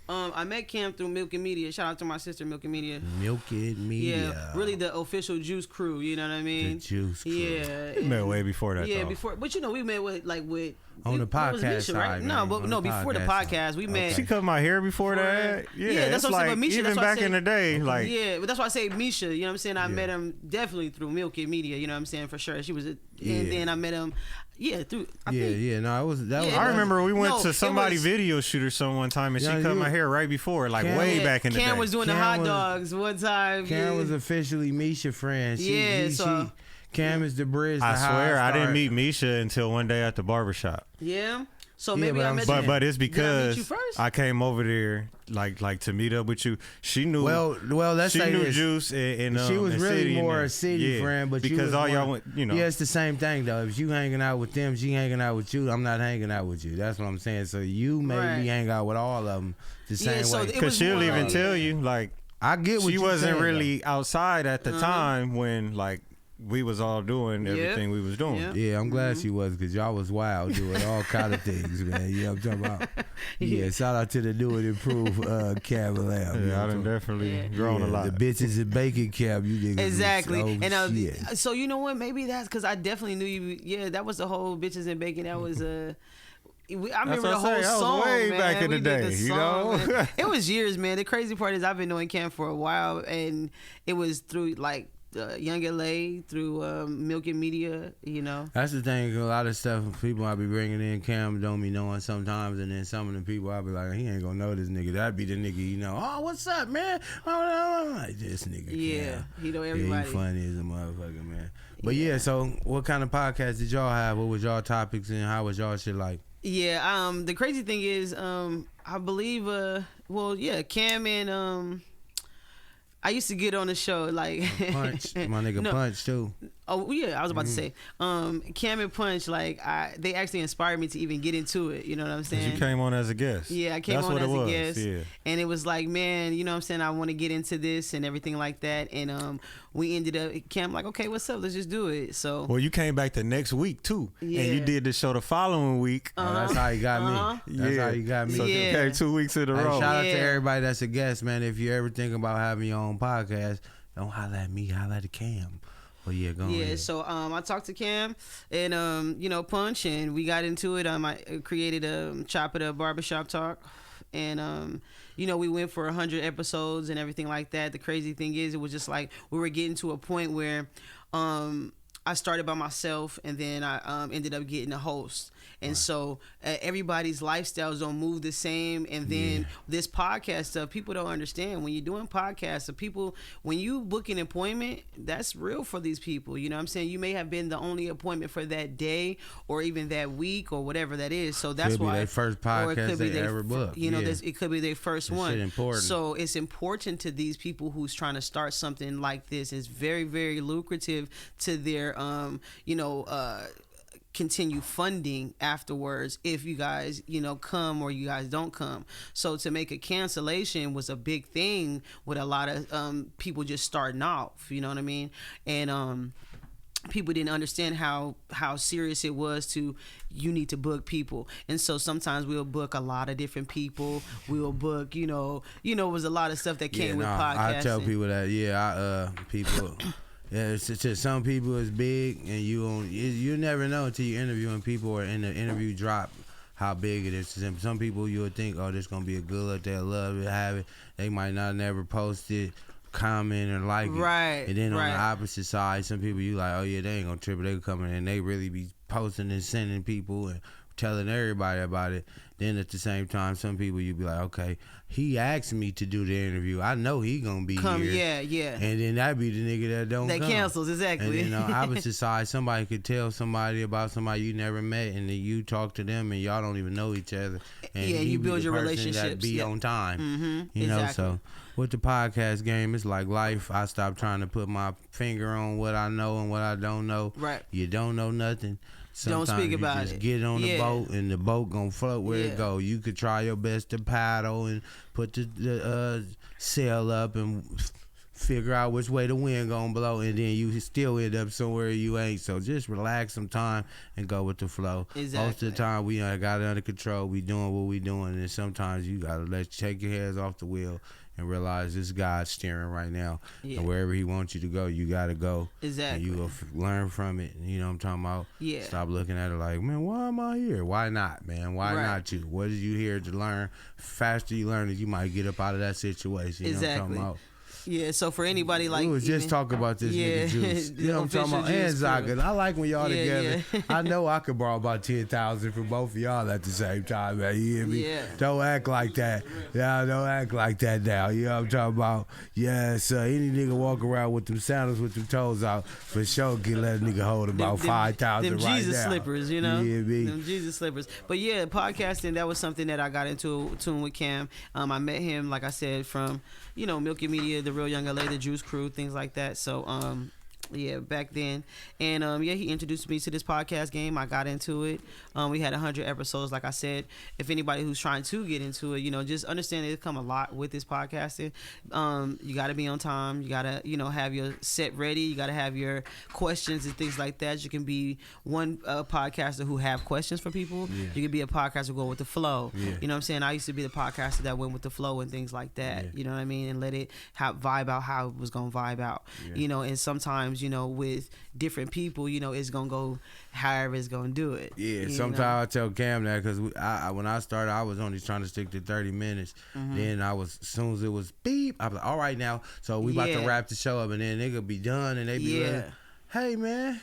I met Cam through Milk and Media. Shout out to my sister, Milk and Media. Milk and Media. Yeah, really the official Juice Crew. You know what I mean? The Juice Crew. Yeah. We met way before that. Yeah, though. before, but you know, we met with on the podcast Misha, right? side, No, man. but On no, the before the podcast podcast, we met. She cut my hair before that. Yeah, that's what I'm saying. But Misha, even that's why I back say- in the day, like Yeah, but that's why I say Misha. You know what I'm saying? I met him definitely through Milk and Media. You know what I'm saying, for sure. She was, and then I met him. Yeah, through. I think, No, that was. I remember we went No, to it somebody was- video shoot or something one time, and Yeah, she cut you- my hair right before, like Cam- way Yeah, back in the day. Cam was doing the Cam hot was- dogs one time. Cam was officially Misha friend. Cam is the bridge. I to how swear, I didn't started. meet Misha until one day at the barbershop. Yeah. So Yeah, maybe but I I'm met saying- you. But it's Did I meet because you first? I came over there like to meet up with you. She knew. Well, let's she say knew this. Juice and She was and really City more and a city friend, but you because was all y'all more- went, you know. Yeah, it's the same thing though. If you hanging out with them, she hanging out with you. I'm not hanging out with you. That's what I'm saying. So you made Right. me hang out with all of them the same so way. it Because was she'll more even like- tell you, like, I get what she you wasn't saying, really outside at the time when, like, we was all doing everything we was doing. Yeah. though. Yeah, I'm glad she was because y'all was wild doing all kind of things, man. You know what I'm talking about? Yeah, shout out to the new and improved Cam and Lamb. You know Yeah, I what done I'm definitely grown a talking- lot. The bitches in bacon Cam, you niggas. was- Exactly. oh, And shit. so you know what? Maybe that's because I definitely knew you. Yeah, that was the whole bitches and bacon. That was I remember what the I whole say, that was song. way man. back in We the did day, you song, know? man. It was years, man. The crazy part is I've been knowing Cam for a while, and it was through like Young LA, through Milk and Media. You know. That's the thing. A lot of stuff people I be bringing in Cam don't be knowing sometimes, and then some of the people I be like, he ain't gonna know this nigga. That'd be the nigga you know. Oh, what's up, man? Like this nigga. Yeah, Cam. he know Yeah, everybody. he funny as a motherfucker, man. But yeah, so what kind of podcast did y'all have? What was y'all topics and how was y'all shit like? Yeah, the crazy thing is, I believe, Cam and I used to get on the show like Punch, my nigga No. Punch too. Oh yeah, I was about to say, Cam and Punch, like they actually inspired me to even get into it. You know what I'm 'Cause saying? you came on as a guest. Yeah, I came That's on what as it was. a guest, Yeah. and it was like, man, you know what I'm saying? I want to get into this and everything like that, and we ended up. Cam like, okay, what's up? Let's just do it. So Well, you came back the next week too, and you Yeah. did the show the following week. Oh, that's how you got me. That's Yeah. how you got me. So Yeah. you came 2 weeks in a Hey, row. shout out to Yeah. everybody that's a guest, man. If you ever think about having your own podcast, don't holler at me, holler at the Cam. But yeah, go yeah, ahead. so I talked to Cam and Punch, and we got into it. I created a Chop It Up Barbershop Talk, and we went for 100 episodes and everything like that. The crazy thing is, it was just like we were getting to a point where I I started by myself, and then I ended up getting a host. And so everybody's lifestyles don't move the same. And then this podcast stuff, people don't understand. When you're doing podcasts, so people, when you book an appointment, that's real for these people. You know what I'm saying? You may have been the only appointment for that day or even that week or whatever that is. So that's could be why their first podcast they ever booked. You know, it could be their first one. Shit important. So it's important to these people who's trying to start something like this. It's very, very lucrative to their, continue funding afterwards if you guys come or you guys don't come. So to make a cancellation was a big thing with a lot of people just starting off, you know what I mean? And people didn't understand how serious it was to, you need to book people. And so sometimes we'll book a lot of different people. We'll book, it was a lot of stuff that came with podcasting. I tell people that, people yeah, to some people it's big, and you never know until you're interviewing people or in the interview drop how big it is to them. Some people you would think, oh, this gonna be a good look, they'll love it, have it. They might not never post it, comment or like it. Right. And then on the opposite side, some people you like, oh yeah, they ain't gonna trip it. They coming and they really be posting and sending people and telling everybody about it. Then at the same time, some people you be like, okay, he asked me to do the interview. I know he gonna be here. Yeah. And then that be the nigga that don't come. Cancels, exactly. And then on the opposite side, somebody could tell somebody about somebody you never met, and then you talk to them, and y'all don't even know each other. And you build your relationships. That be on time. Mm-hmm. You know, so with the podcast game, it's like life. I stopped trying to put my finger on what I know and what I don't know. Right. You don't know nothing. Sometimes don't speak about you just it. get on the boat, and the boat gonna float where it go. You could try your best to paddle and put the sail up and figure out which way the wind gonna blow, and then you still end up somewhere you ain't. So just relax some time and go with the flow. Exactly. Most of the time we got it under control. We doing what we doing, and sometimes you gotta take your hands off the wheel and realize this God's steering right now. Yeah. And wherever he wants you to go, you gotta go. Exactly. And you go learn from it. You know what I'm talking about? Yeah. Stop looking at it like, man, why am I here? Why not, man? Why not you? What are you here to learn? Faster you learn it, you might get up out of that situation. You know what I'm talking about? Yeah, so for anybody like... We was just talking about this nigga Juice. You know what I'm talking about? And Zaga. I like when y'all together. Yeah. I know I could borrow about 10,000 from both of y'all at the same time, man. You hear me? Yeah. Don't act like that. Yeah, don't act like that now. You know what I'm talking about? Yes, any nigga walk around with them sandals with them toes out, for sure can let a nigga hold about 5,000 right now. Them Jesus slippers, you know? You hear me? Them Jesus slippers. But yeah, podcasting, that was something that I got into tune with Cam. I met him, like I said, from, Milky Media, the Real Young LA, the Juice Crew, things like that. So, yeah, back then. And he introduced me to this podcast game. I got into it. We had 100 episodes, like I said. If anybody who's trying to get into it, just understand it come a lot with this podcasting. You got to be on time. You got to, have your set ready. You got to have your questions and things like that. You can be one podcaster who have questions for people. Yeah. You can be a podcaster who go with the flow. Yeah. You know what I'm saying? I used to be the podcaster that went with the flow and things like that. Yeah. You know what I mean? And let it vibe out how it was going to vibe out. Yeah. And sometimes, with different people, it's going to go however it's going to do it. Yeah, sometimes I tell Cam that because when I started, I was only trying to stick to 30 minutes. Mm-hmm. Then as soon as it was beep, I was like, all right now, so we about to wrap the show up, and then they could be done, and they be like, hey, man.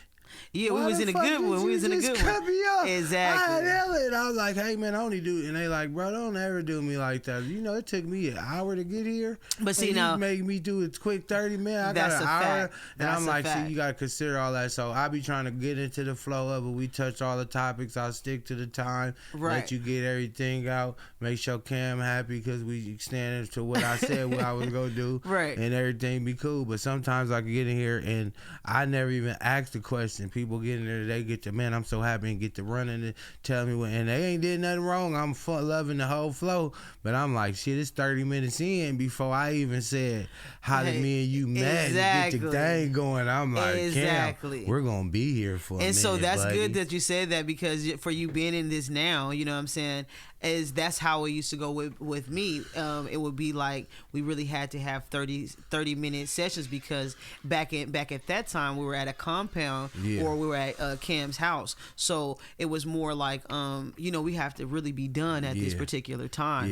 Yeah, we was in a good one. We was in a good one. Exactly. I was like, hey, man, I only do, and they like, bro, don't ever do me like that. It took me an hour to get here. But see, now, you make me do it quick 30 minutes. I got an hour. And I'm like, see, you got to consider all that. So I be trying to get into the flow of it. We touch all the topics. I'll stick to the time. Right. Let you get everything out. Make sure Cam happy because we stand to what I said what I was going to do. Right. And everything be cool. But sometimes I can get in here and I never even ask the question. People get in there, they get to, man, I'm so happy and get to running and tell me what, and they ain't did nothing wrong. I'm loving the whole flow. But I'm like, shit, it's 30 minutes in before I even said how did me and you met and get the thing going. I'm like, Cam, we're going to be here for a minute, so that's buddy. Good that you said that because for you being in this now, you know what I'm saying? as that's how it used to go with me. It would be like we really had to have 30-minute sessions because back at that time we were at a compound or we were at Cam's house, so it was more like we have to really be done at this particular time.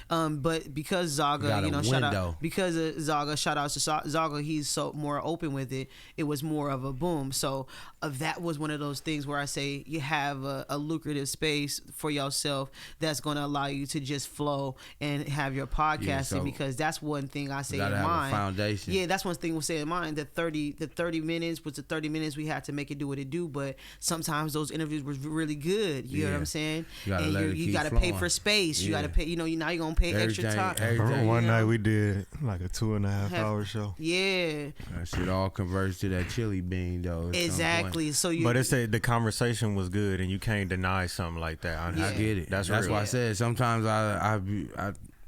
But because Zaga, shout out to Zaga, he's so more open with it. It was more of a boom. So that was one of those things where I say you have a lucrative space for yourself that's going to allow you to just flow and have your podcasting, because that's one thing I say in mine. Foundation. Yeah, that's one thing we'll say in mine. The 30 minutes was the 30 minutes we had to make it do what it do, but sometimes those interviews was really good. You know what I'm saying? You got to pay for space. You got to pay. Now you're gonna pay extra time. I remember one night we did like a 2.5 hour show. Yeah, that shit all converts to that chili bean though. Exactly. So but it's the conversation was good, and you can't deny something like that. I get it. That's why I said sometimes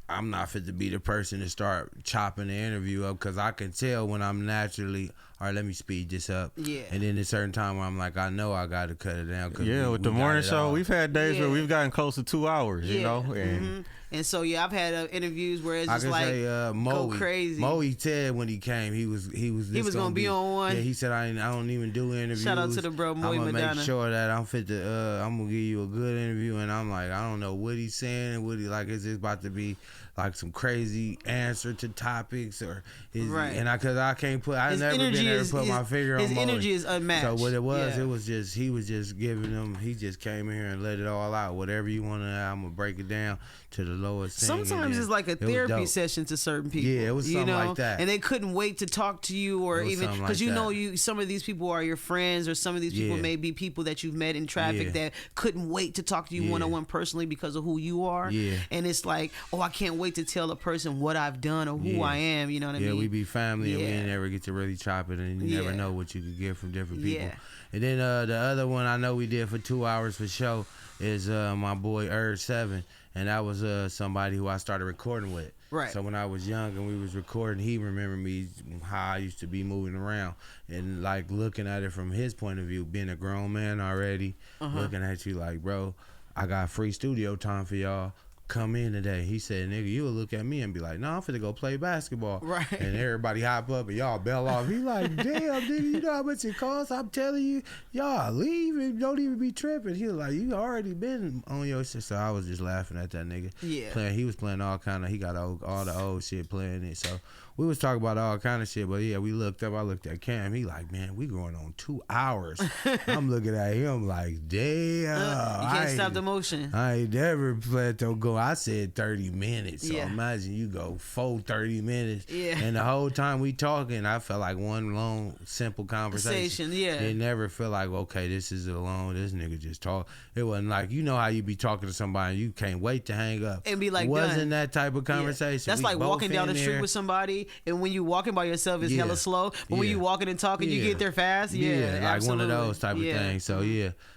I'm not fit to be the person to start chopping the interview up, because I can tell when I'm naturally, all right, let me speed this up. Yeah. And then at a certain time where I'm like, I know I got to cut it down. With the morning show, we've had days where we've gotten close to 2 hours, you know? And And so I've had interviews where it's just like go crazy. Moe said when he came, he was gonna be on one. Yeah, he said I don't even do interviews. Shout out to the bro Moe Madonna. I'm gonna make sure that I'm fit to. I'm gonna give you a good interview, and I'm like, I don't know what he's saying. What he like? Is it about to be like some crazy answer to topics, or and because I can't put, I never been able to put my finger on his Moe. energy is unmatched. So what it was just he was just giving them. He just came in here and let it all out. Whatever you want to, I'm gonna break it down to the lowest thing. Sometimes it's like a therapy session to certain people. Yeah, it was something like that. And they couldn't wait to talk to you, or even because some of these people are your friends, or some of these people may be people that you've met in traffic that couldn't wait to talk to you one-on-one personally because of who you are. Yeah. And it's like, I can't wait to tell a person what I've done or who I am. You know what I mean? Yeah, we be family and we ain't never get to really chop it, and you never know what you could get from different people. Yeah. And then the other one I know we did for 2 hours for show is my boy Urge7. And that was somebody who I started recording with. Right. So when I was young and we was recording, he remembered me how I used to be moving around and like looking at it from his point of view, being a grown man already, looking at you like, bro, I got free studio time for y'all. Come in today. He said, nigga, you'll look at me and be like, no, I'm finna go play basketball. Right. And everybody hop up and y'all bail off. He like, damn, nigga, you know how much it costs? I'm telling you, y'all leave and don't even be tripping. He was like, you already been on your shit. So I was just laughing at that nigga. Yeah. He was playing all kind of, he got all the old shit playing it. So we was talking about all kind of shit, but yeah, we looked up. I looked at Cam. He like, man, we going on 2 hours. I'm looking at him like, damn. You can't stop the motion. I ain't never planned to go. I said 30 minutes. So imagine you go 30 minutes. Yeah. And the whole time we talking, I felt like one long, simple conversation. Yeah. It never felt like, okay, this is alone. This nigga just talk. It wasn't like, you know how you be talking to somebody and you can't wait to hang up. And be like, wasn't done. That type of conversation. That's like walking down the street with somebody, and when you walking by yourself, it's hella slow. But when you walking and talking, you get there fast. Yeah, like absolutely. one of those type of things. So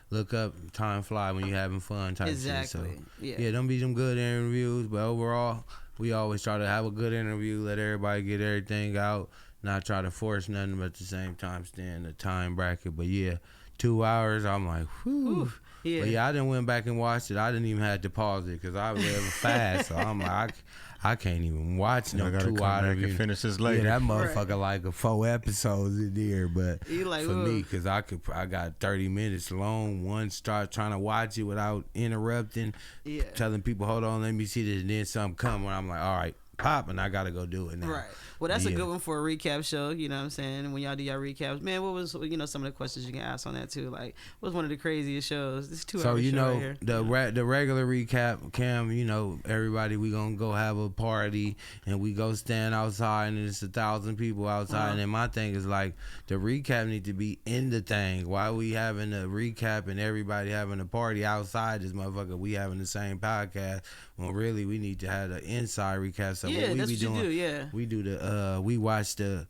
look up, time fly when you having fun type shit. So don't be some good interviews, but overall, we always try to have a good interview, let everybody get everything out, not try to force nothing, but at the same time stay in the time bracket. But 2 hours, I'm like, whew. Yeah. But I didn't went back and watched it. I didn't even have to pause it because I live fast. So I'm like, I can't even watch no 2 hours. And finish this later. Yeah, that motherfucker like 4 episodes in there. But like, for me, because I got 30 minutes long. One start trying to watch it without interrupting, telling people, hold on, let me see this. And then something come when I'm like, all right, pop, and I got to go do it now. Right. Well, that's a good one for a recap show. You know what I'm saying? When y'all do y'all recaps, man, what was some of the questions you can ask on that too? Like, what was one of the craziest shows? This 2 hour show right here. The regular recap, Cam. Everybody, we gonna go have a party and we go stand outside and it's 1,000 people outside. And then my thing is like, the recap need to be in the thing. Why we having a recap and everybody having a party outside this motherfucker? We having the same podcast. Well, really, we need to have the inside recap. So what we that's be what doing, you do. Yeah, we do the. We watch go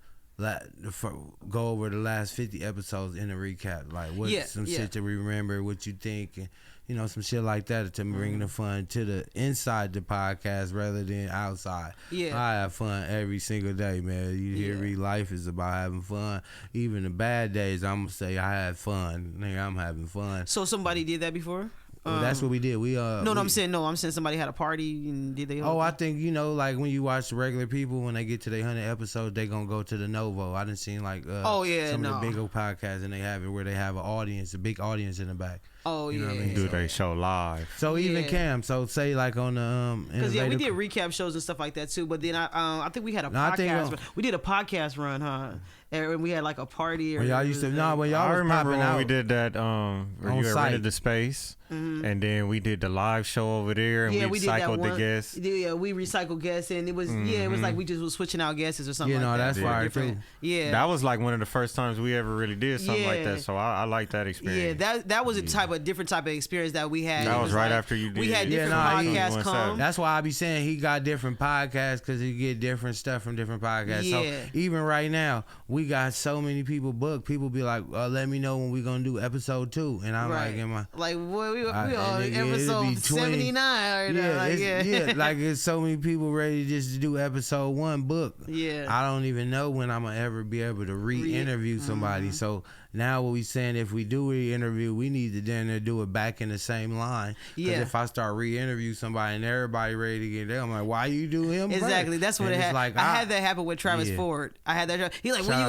over the last 50 episodes in a recap, like what shit to remember, what you think, and some shit like that to bring the fun to the inside the podcast rather than outside. I have fun every single day, man. You hear me? Life is about having fun. Even the bad days, I'm gonna say I had fun. Nigga, I'm having fun. So somebody did that before? Well, that's what we did. We No, I'm saying somebody had a party and did they? I think like when you watch the regular people when they get to their 100 episodes, they gonna go to the Novo. I done seen like some of the big old podcasts and they have it where they have a big audience in the back. Oh, you know yeah. what I mean? Do they show live? So even Cam, so say like on the because we did recap shows and stuff like that too. But then I think we had a podcast. We did a podcast run, huh? And we had like a party. Or y'all used to when y'all I was remember popping when out, we did that. Where you had rented the space, and then we did the live show over there, and we recycled the guests. Yeah, we recycled guests, and it was it was like we just was switching out guests or something. Yeah, that's fire too. Yeah, that was like one of the first times we ever really did something like that. So I like that experience. Yeah, that was a different type of experience that we had. That was right after you did. We had different podcasts come. That's why I be saying he got different podcasts because he get different stuff from different podcasts. Yeah. So even right now, we got so many people booked. People be like, "Let me know when we gonna do episode 2," and I'm like, "Am I like, boy, we on episode 79?" Like it's so many people ready just to do episode 1 book. Yeah, I don't even know when I'm gonna ever be able to re-interview somebody. So now what we saying, if we do re-interview, we need to then do it back in the same line. Because if I start re-interview somebody and everybody ready to get there, I'm like, why you do him? Exactly. First? That's what it had. Like, I had that happen with Travis Ford. I had that. He like, when you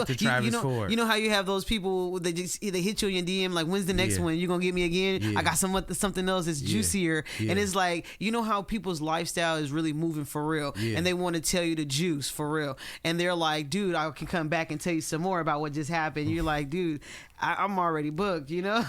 go, you know how you have those people they hit you in your DM like, when's the next one? You gonna get me again? I got something else that's juicier. And it's like, you know how people's lifestyle is really moving for real, and they want to tell you the juice for real, and they're like, dude, I can come back and tell you some more about what just happened. You're like, dude, I'm already booked, you know?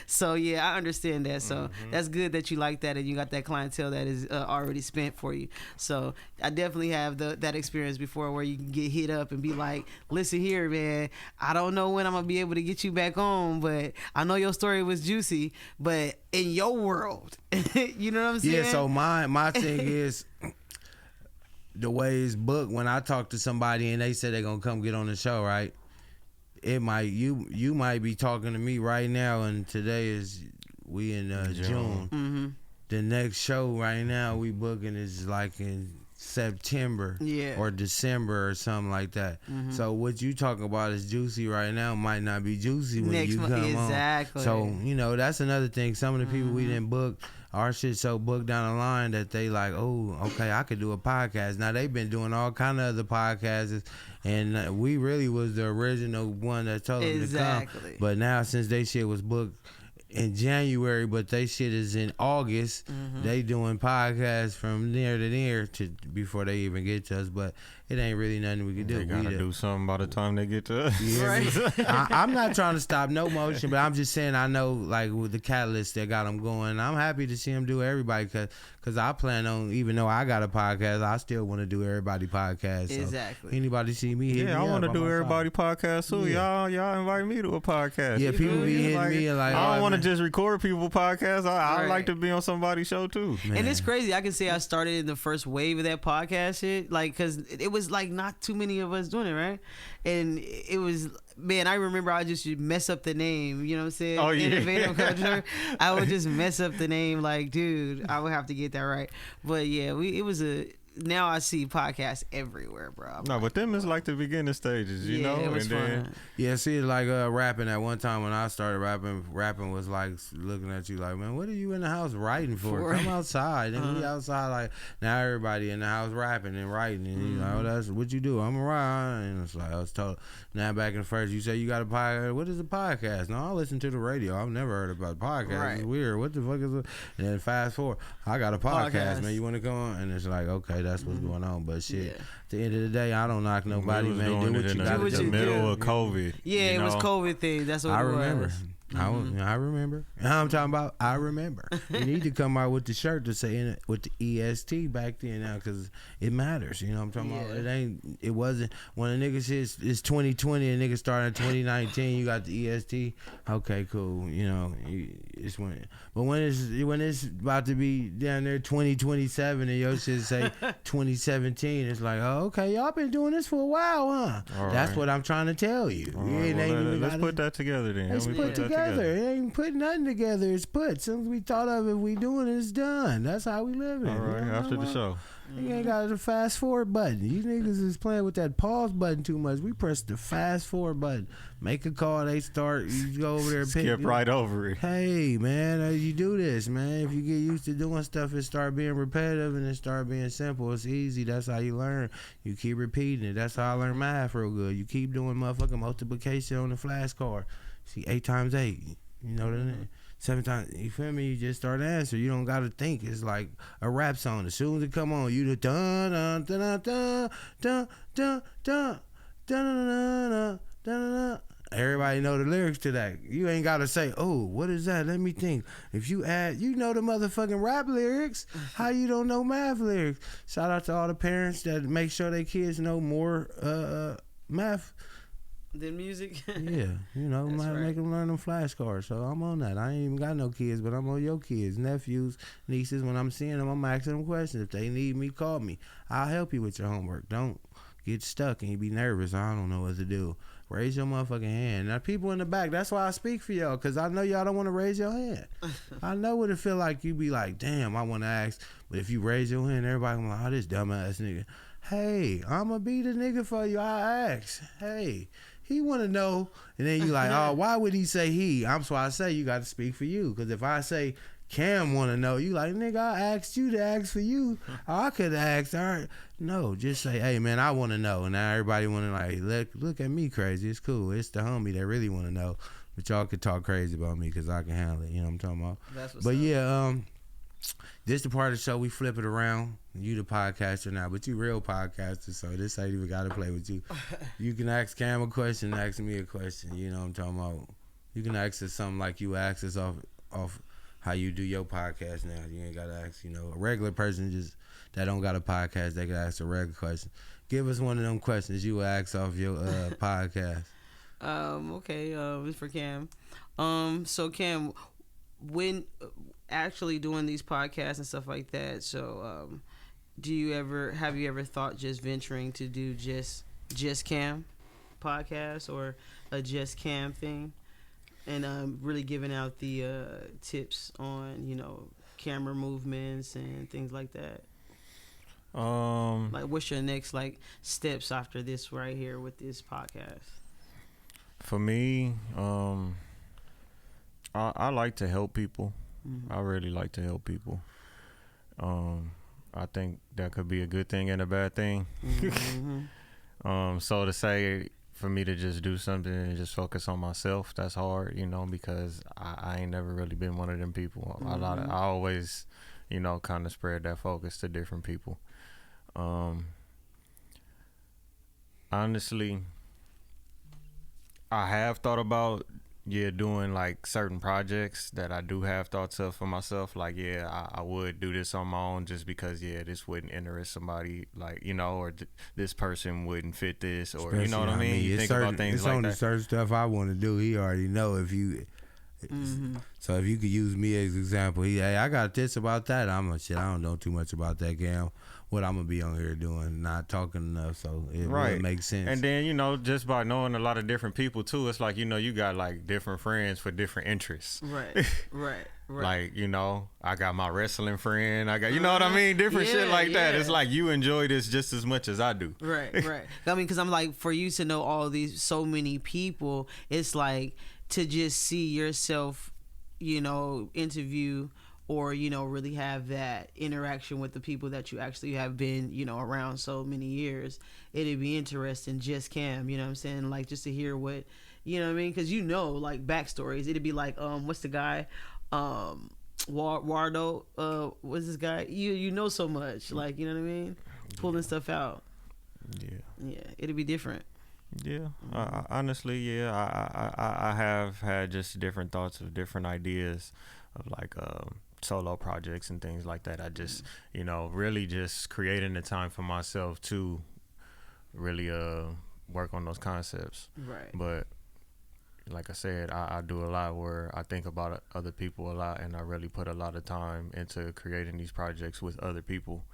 So, yeah, I understand that. So, that's good that you like that and you got that clientele that is already spent for you. So, I definitely have that experience before where you can get hit up and be like, listen here, man, I don't know when I'm going to be able to get you back on, but I know your story was juicy, but in your world, you know what I'm saying? Yeah, so my thing is, the way it's booked, when I talk to somebody and they say they're going to come get on the show, right? It might you might be talking to me right now, and today is we in June. The next show right now we booking is like in September or December or something like that. So what you talking about is juicy right now might not be juicy when you come on. So that's another thing. Some of the people we didn't book, our shit so booked down the line that they like, oh, okay, I could do a podcast. Now they've been doing all kind of other podcasts, and we really was the original one that told them to come. But now since they shit was booked in January, but they shit is in August, they doing podcasts from near to near to before they even get to us. But it ain't really nothing we can do. They gotta do something by the time they get to us. I'm not trying to stop no motion, but I'm just saying I know like with the catalyst that got them going. I'm happy to see them do everybody because I plan on, even though I got a podcast, I still want to do everybody podcast. So anybody see me? I want to do everybody podcast too. Y'all invite me to a podcast. Yeah, people be hitting me like, I don't want to just record people podcasts. I like to be on somebody's show too. Man. And it's crazy. I can say I started in the first wave of that podcast shit, like because it was like not too many of us doing it, right? And it was, man, I remember I just mess up the name, you know what I'm saying? Oh, yeah. Innovative Culture. I would just mess up the name, like, dude, I would have to get that right. But yeah, now I see podcasts everywhere, bro. No, but them is like the beginning stages, you know? It was fun. Yeah, see, like rapping at one time when I started rapping was like looking at you like, man, what are you in the house writing for? Come outside. And we outside, like, now everybody in the house rapping and writing. And, you know, that's what you do. I'm a writer. And it's like, I was told, now back in the first, you say you got a podcast. What is a podcast? No, I listen to the radio. I've never heard about podcasts. Right. It's weird. What the fuck is it? And then fast forward, I got a podcast, man. You want to come on? And it's like, okay, that's what's going on. But shit, at the end of the day, I don't knock nobody, man. Do what you got to do. In the middle of COVID. Yeah, it was COVID thing. That's what I it remember. was. I remember. I'm talking about. I remember. You need to come out with the shirt to say in it with the EST back then now, because it matters. You know what I'm talking about? It wasn't when a nigga says it's 2020 and nigga started in 2019. You got the EST. Okay, cool. You know, it's when. But when it's about to be down there 2027 and your shit say 2017, it's like, oh, okay, y'all been doing this for a while, huh? That's what I'm trying to tell you. Let's put that together then. Let's put together. together. It ain't put nothing together. It's put. As soon as we thought of it, we doing it, it's done. That's how we living. All right, after the show. You ain't got the fast forward button. You niggas is playing with that pause button too much. We press the fast forward button. Make a call, they start. You go over there and skip right over it. Hey, man, you do this, man. If you get used to doing stuff, it start being repetitive and it start being simple. It's easy. That's how you learn. You keep repeating it. That's how I learned math real good. You keep doing motherfucking multiplication on the flashcard. See, 8 times 8. You know what I mean? 7 times, you feel me? You just start answering. You don't gotta think. It's like a rap song. As soon as it come on, you the dun dun dun dun dun dun dun dun dun dun. Everybody know the lyrics to that. You ain't gotta say, oh, what is that? Let me think. If you add, you know the motherfucking rap lyrics. How you don't know math lyrics? Shout out to all the parents that make sure their kids know more math than music. Yeah, you know, might make them learn them flashcards. So I'm on that. I ain't even got no kids, but I'm on your kids, nephews, nieces. When I'm seeing them, I'm asking them questions. If they need me, call me. I'll help you with your homework. Don't get stuck and you be nervous. I don't know what to do. Raise your motherfucking hand. Now, people in the back, that's why I speak for y'all, because I know y'all don't want to raise your hand. I know what it feel like. You be like, damn, I want to ask. But if you raise your hand, everybody gonna be like, oh, this dumbass nigga. Hey, I'm going to be the nigga for you. I ask. Hey. He want to know, and then you like, oh, why would he say he? So I say you got to speak for you, because if I say Cam want to know, you like, nigga, I asked you to ask for you. I could have asked, all right. No, just say, hey, man, I want to know. And now everybody want to like, look at me crazy. It's cool. It's the homie that really want to know. But y'all could talk crazy about me because I can handle it. You know what I'm talking about? That's what's but up. Yeah, this the part of the show we flip it around. You the podcaster now, but you real podcaster, so this ain't even gotta play with you. You can ask Cam a question, ask me a question. You know what I'm talking about? You can ask us something like you ask us off how you do your podcast now. You ain't gotta ask, a regular person just that don't got a podcast, they can ask a regular question. Give us one of them questions you would ask off your podcast. Okay, it's for Cam. So Cam, when actually doing these podcasts and stuff like that, so have you ever thought just venturing to do just Cam podcast or a just Cam thing, and really giving out the tips on camera movements and things like that? Like, what's your next steps after this right here with this podcast? For me, I like to help people. Mm-hmm. I really like to help people. I think that could be a good thing and a bad thing. Mm-hmm. So to say for me to just do something and just focus on myself, that's hard, because I ain't never really been one of them people. Mm-hmm. I always, kind of spread that focus to different people. Honestly, I have thought about doing certain projects that I do have thoughts of for myself. I would do this on my own just because this wouldn't interest somebody, or this person wouldn't fit this, or especially, you know what I mean? You think about things it's like only that. certain stuff I want to do. He already know if you. Mm-hmm. So if you could use me as an example, hey, I got this about that. I don't know too much about that, Cam. What I'm gonna be on here doing, not talking enough, so it would make sense. And then just by knowing a lot of different people too, it's like you got different friends for different interests. Right. I got my wrestling friend. I got what I mean, different shit like that. It's like you enjoy this just as much as I do. Right. I mean, because I'm like, for you to know all these so many people, it's like to just see yourself, interview or really have that interaction with the people that you actually have been around so many years. It'd be interesting. Just Cam, you know what I'm saying, just to hear what what I mean, because backstories. It'd be what's the guy, Wardo, what's this guy, you know so much, you know what I mean, pulling stuff out. Yeah, it'd be different. Yeah, honestly, I have had just different thoughts of different ideas of solo projects and things like that. I just, really just creating the time for myself to really work on those concepts. Right. But like I said, I do a lot where I think about other people a lot, and I really put a lot of time into creating these projects with other people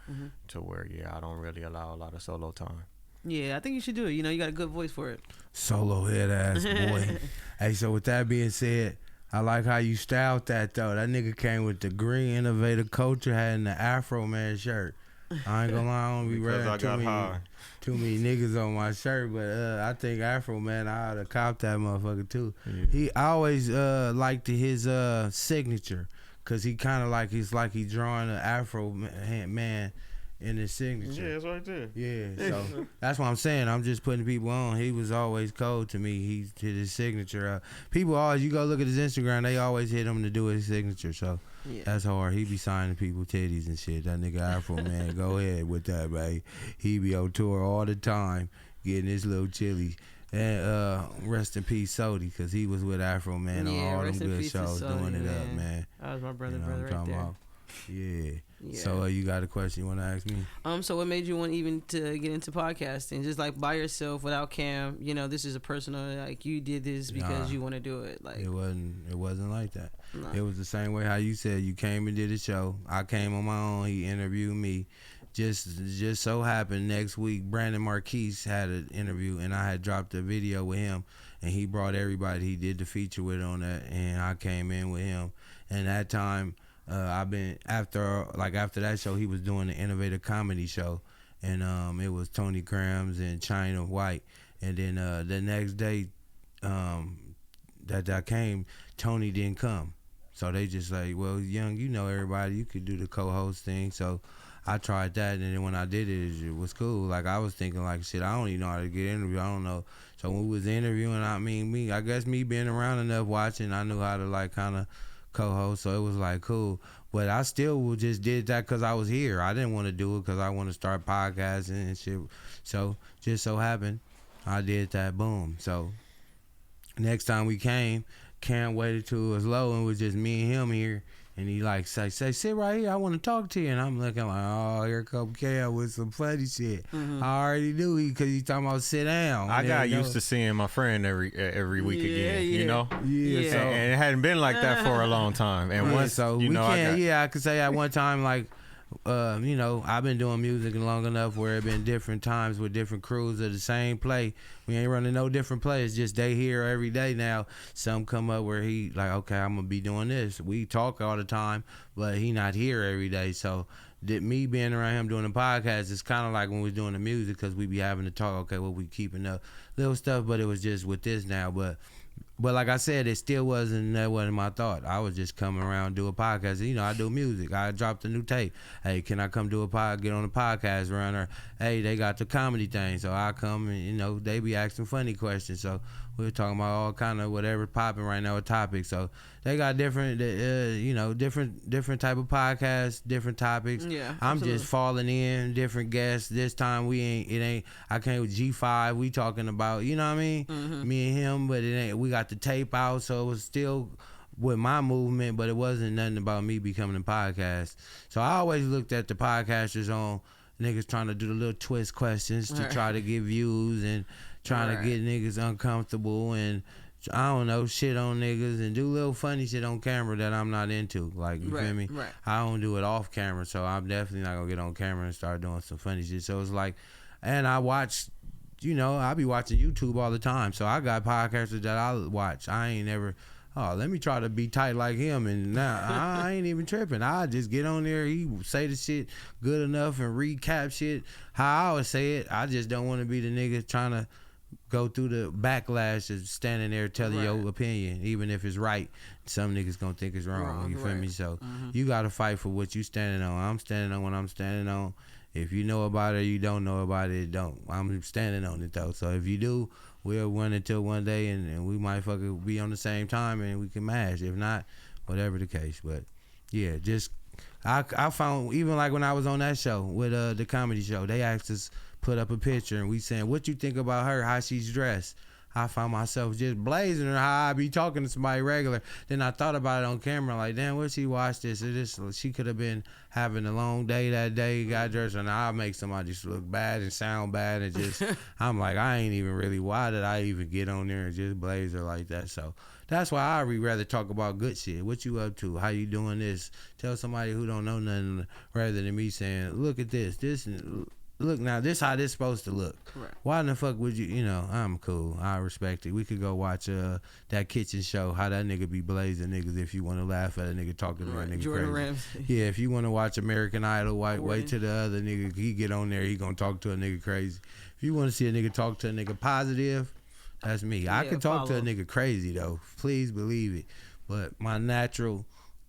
to where, I don't really allow a lot of solo time. Yeah, I think you should do it. You got a good voice for it. Solo head ass boy. Hey, so with that being said, I like how you styled that though. That nigga came with the green innovator culture hat and the Afro Man shirt. I ain't gonna lie, I don't be Because I wearing got too many niggas on my shirt, but I think Afro Man, I ought to cop that motherfucker too. Yeah. I always liked his signature, cause he kind of like he drawing an Afro man in his signature. Yeah, it's right there. Yeah, so that's what I'm saying. I'm just putting people on. He was always cold to me. He did his signature. People always, you go look at his Instagram, they always hit him to do his signature. So that's hard. He be signing people titties and shit. That nigga Afro Man, go ahead with that, man. He be on tour all the time, getting his little chili. And rest in peace, Sodi, because he was with Afro Man on all them good shows, doing it up, man. That was my brother, You know brother what I'm right talking there. about? Yeah. Yeah. So you got a question you want to ask me? So what made you want even to get into podcasting? Just like by yourself without Cam, you know, this is a personal, like you did this because you want to do it. Like It wasn't like that. Nah. It was the same way how you said you came and did a show. I came on my own. He interviewed me. Just so happened next week Brandon Marquise had an interview and I had dropped a video with him and he brought everybody he did the feature with on that and I came in with him. And that time I've been after that show he was doing the Innovative Comedy Show and it was Tony Grams and China White and then the next day that I came, Tony didn't come. So they just like, well, Young, you know everybody, you could do the co-host thing. So I tried that, and then when I did it, it was cool. Like, I was thinking, like, shit, I don't even know how to get interviewed. I don't know. So when we was interviewing, I guess me being around enough watching, I knew how to, like, kind of co-host. So it was, like, cool. But I still just did that because I was here. I didn't want to do it because I want to start podcasting and shit. So just so happened, I did that. Boom. So next time we came, Cam waited till it was low and it was just me and him here. And he like say sit right here, I want to talk to you. And I'm looking like, oh, here come Cam with some funny shit. I already knew because he talking about sit down. I got used to seeing my friend every week again, you know? Yeah. So, And it hadn't been like that for a long time. And once, so you we know, I could say at one time, like, you know, I've been doing music long enough where it been different times with different crews of the same play. We ain't running no different plays, just they here every day now. Some come up where he like, okay, I'm gonna be doing this. We talk all the time, but he not here every day. So me being around him doing the podcast is kind of like when we was doing the music because we be having to talk. Okay, well we keeping up little stuff, but it was just with this now, but like I said, that wasn't my thought. I was just coming around do a podcast. You know, I do music. I dropped a new tape. Hey, can I come get on the podcast run? Or hey, they got the comedy thing, so I come and you know they be asking funny questions. So we were talking about all kind of whatever popping right now with topics. So they got different, you know, different type of podcasts, different topics. Yeah, I'm absolutely. just falling in different guests. This time I came with G5. We talking about, you know what I mean? Me and him, but it ain't. We got the tape out, so it was still with my movement, but it wasn't nothing about me becoming a podcast. So I always looked at the podcasters on niggas trying to do the little twist questions to try to get views and trying to get niggas uncomfortable and I don't know, shit on niggas and do little funny shit on camera that I'm not into. Like, you feel me? Right. I don't do it off camera, so I'm definitely not gonna get on camera and start doing some funny shit. So it's like, and I watch, you know, I be watching YouTube all the time. So I got podcasters that I watch. I ain't never, let me try to be tight like him. And now I ain't even tripping. I just get on there. He say the shit good enough and recap shit how I always say it. I just don't want to be the nigga trying to go through the backlash of standing there telling your opinion, even if it's right. Some niggas gonna think it's wrong. You feel me? So you gotta fight for what you standing on. I'm standing on what I'm standing on. If you know about it or you don't know about it, don't. I'm standing on it though. So if you do, we'll win until one day and we might fucking be on the same time and we can mash. If not, whatever the case. But yeah, just I found even like when I was on that show with the comedy show, they asked us put up a picture and we saying, what you think about her, how she's dressed? I found myself just blazing her how I be talking to somebody regular. Then I thought about it on camera, like, damn, what she watched this? She could have been having a long day that day, got dressed, and I'll make somebody just look bad and sound bad and just, I'm like, I ain't even really, why did I even get on there and just blaze her like that? So that's why I rather talk about good shit. What you up to? How you doing this? Tell somebody who don't know nothing rather than me saying, look at this. look now, this how this supposed to look. Right. Why in the fuck would you? You know, I'm cool. I respect it. We could go watch that kitchen show. How that nigga be blazing niggas. If you want to laugh at a nigga talking to that nigga Jordan crazy. Ramsey. Yeah, if you want to watch American Idol, wait Gordon. to the other nigga. He get on there. He gonna talk to a nigga crazy. If you want to see a nigga talk to a nigga positive, that's me. I Yeah, can talk to a follow. nigga crazy though. Please believe it. But my natural.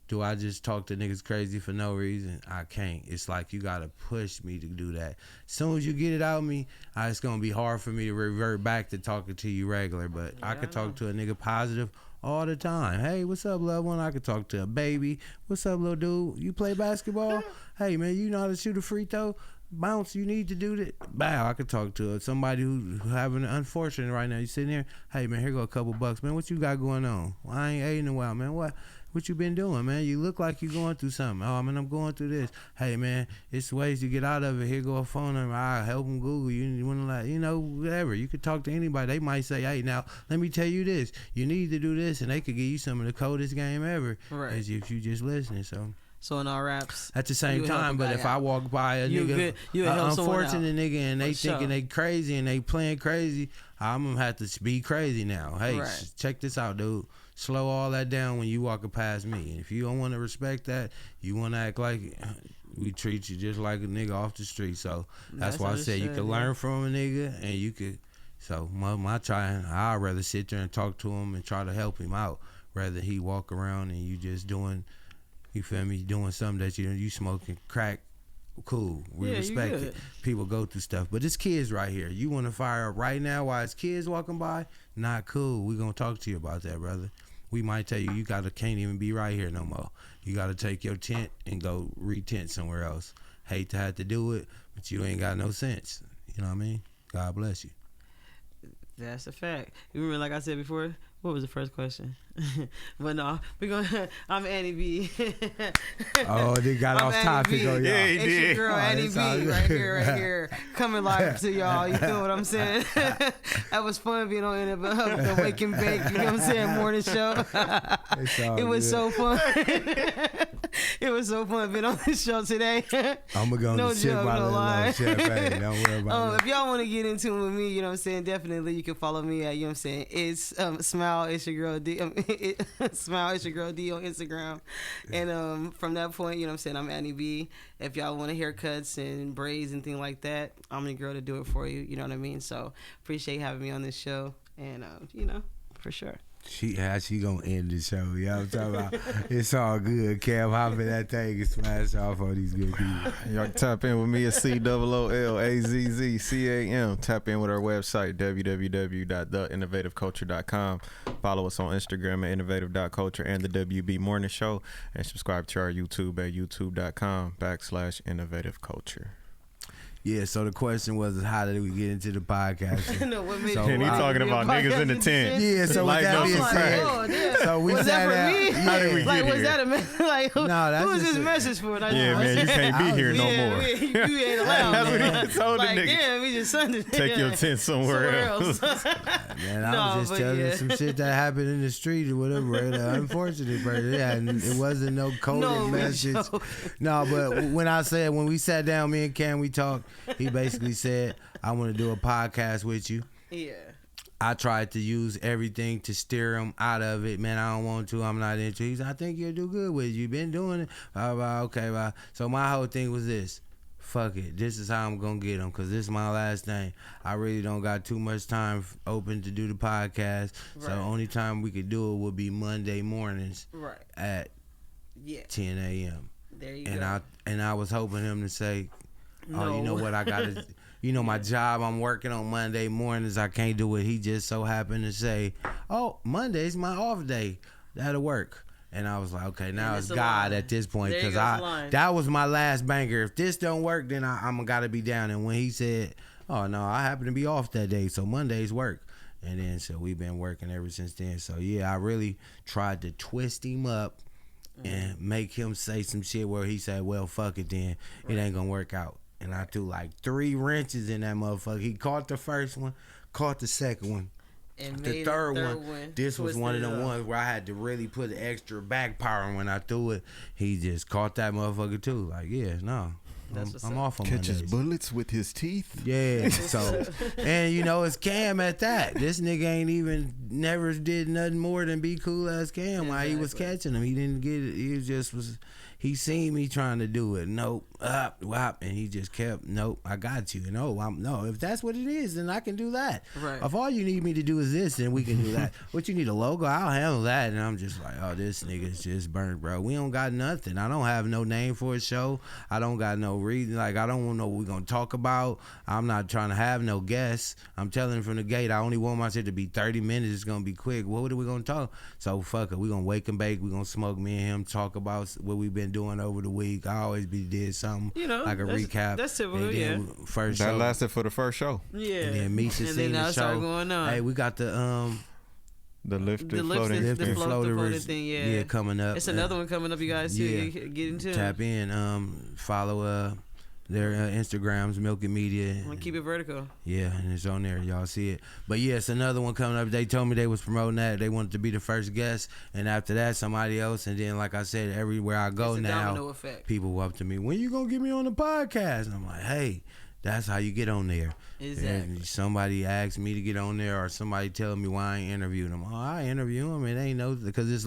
Do I just talk to niggas crazy for no reason? I can't. It's like you gotta push me to do that. As soon as you get it out of me, it's gonna be hard for me to revert back to talking to you regular. But I could talk to a nigga positive all the time. Hey, what's up, loved one? I could talk to a baby. What's up, little dude? You play basketball? Hey, man, you know how to shoot a free throw? Bounce, you need to do that. Bow, I could talk to somebody who having an unfortunate right now. You sitting there, hey, man, here go a couple bucks. Man, what you got going on? Well, I ain't ate in a while, man. What you been doing, man? You look like you going through something. Oh, man, I'm going through this. Hey, man, it's ways to get out of it. Here go a phone number. I'll help them Google. You want to, like, you know, whatever. You could talk to anybody. They might say, hey, now, let me tell you this. You need to do this, and they could give you some of the coldest game ever. Right. As if you just listening, So in our raps, at the same you help time, a but guy if out. I walk by a You nigga, good- you help someone out. unfortunate nigga, and they For thinking sure. they crazy and they playing crazy, I'm gonna have to be crazy now. Hey, Right. check this out, dude. Slow all that down when you walking past me. And if you don't want to respect that, you want to act like we treat you just like a nigga off the street. So that's why I said you understood, can yeah. learn from a nigga, and you could. So I'd rather sit there and talk to him and try to help him out, rather he walk around and you just doing. You feel me? Doing something that you smoking crack, cool. We Yeah, you respect good. it. People go through stuff, but it's kids right here. You want to fire up right now while it's kids walking by? Not cool. We gonna talk to you about that, brother. We might tell you can't even be right here no more. You gotta take your tent and go re-tent somewhere else. Hate to have to do it, but you ain't got no sense. You know what I mean? God bless you. That's a fact. You remember, like I said before, what was the first question? But no, we're gonna. I'm Annie B. Oh, they got I'm off Annie topic B. on y'all. Yeah, he It's your did. girl Oh, Annie it's B. all good. right here, coming live to y'all. You feel what I'm saying? That was fun being on the Wake and Bake. You know what I'm saying? Morning show. It's all It was good. so fun. It was so fun being on this show today. I'm gonna go No and sip joke, my no little lie. champagne. Don't worry about it. If y'all want to get into it with me, you know what I'm saying, definitely you can follow me at, you know what I'm saying, it's Smile, it's your girl D, Smile, it's your girl D on Instagram. And from that point, you know what I'm saying, I'm Annie B. If y'all want haircuts and braids and things like that, I'm the girl to do it for you, you know what I mean? So appreciate having me on this show, and you know, for sure. She gonna end the show. You know what I'm talking about? It's all good. Cam, hop in that thing and smash off on these good people. Y'all can tap in with me at COOLAZZCAM. Tap in with our website, www.theinnovativeculture.com. Follow us on Instagram at innovative.culture and the WB Morning Show. And subscribe to our YouTube at youtube.com/innovativeculture. Yeah, so the question was, how did we get into the podcast? No, what made So, you and he want talking to be a about niggas in the podcast tent. Yeah, so with Light that no being surprise. said, Oh, damn. so we Was that sat for out. me? Yeah. How did we Like, get was here? that a like? No, that's who was just this a- message for? Like, Yeah, man, you can't be here no yeah, more. You ain't allowed. That's what man. he told the like, nigga. damn, we just Sunday. Take your tent somewhere else. Man, I No, was just but telling yeah. some shit that happened in the street or whatever. Unfortunate, but it wasn't no coded No, we message. joking. No, but when we sat down, me and Cam, we talked. He basically said, "I want to do a podcast with you." Yeah. I tried to use everything to steer him out of it. Man, I don't want to. I'm not into it. He said, I think you'll do good with it. You've been doing it. Okay, bye. So my whole thing was this. Fuck it. This is how I'm going to get him because this is my last thing. I really don't got too much time open to do the podcast. So Right. only time we could do it would be Monday mornings Right. at Yeah. 10 a.m. There you And go. I was hoping him to say, oh, No. you know what, I got to... You know, my job, I'm working on Monday mornings. I can't do it. He just so happened to say, oh, Monday's my off day. That'll work. And I was like, okay, now And it's it's a God line. at this point. There you Because go, it's a line. that was my last banger. If this don't work, then I'm got to be down. And when he said, oh, no, I happen to be off that day. So Monday's work. And then so we've been working ever since then. So, yeah, I really tried to twist him up and make him say some shit where he said, well, fuck it then. It ain't going to work out. And I threw like 3 wrenches in that motherfucker. He caught the first one, caught the second one. And The made third a one, this was twisted one of it the up. ones where I had to really put extra back power when I threw it. He just caught that motherfucker too. Like, yeah, no. That's what's I'm up. off on Catches Mondays. bullets with his teeth. Yeah, so and you know it's Cam at that. This nigga ain't even never did nothing more than be cool as Cam while he was catching him. He didn't get it. He just was. He seen me trying to do it. Nope, whop, and he just kept. Nope, I got you. No, no. If that's what it is, then I can do that. Right. If all you need me to do is this, then we can do that. What you need a logo? I'll handle that. And I'm just like, oh, this nigga's just burnt, bro. We don't got nothing. I don't have no name for a show. I don't got no reason. Like I don't know what we're gonna talk about. I'm not trying to have no guests. I'm telling him from the gate. I only want my shit to be 30 minutes. It's gonna be quick. What are we gonna talk? So fuck it. We gonna wake and bake. We gonna smoke. Me and him talk about what we've been doing over the week. I always did something, You know, like a that's- recap. that's typical, And then first That show, lasted for the first show. Yeah. and then Misha And seen then I the started show. going on. Hey, we got the The lifted The floating. lipstick- the thing. floating floaterers, thing, yeah. coming up. It's another one coming up, you guys, too. yeah. You get into Tap in. Follow their Instagrams, Milky Media. I'm gonna keep it vertical. Yeah, and it's on there. Y'all see it. But yeah, it's another one coming up. They told me they was promoting that. They wanted to be the first guest, and after that, somebody else. And then, like I said, everywhere I go It's a now, domino effect. people up to me, when you gonna get me on the podcast? And I'm like, hey, that's how you get on there. Exactly. And somebody asked me to get on there, or somebody tell me why I ain't interviewed them. Oh, I interview them. It ain't no, because it's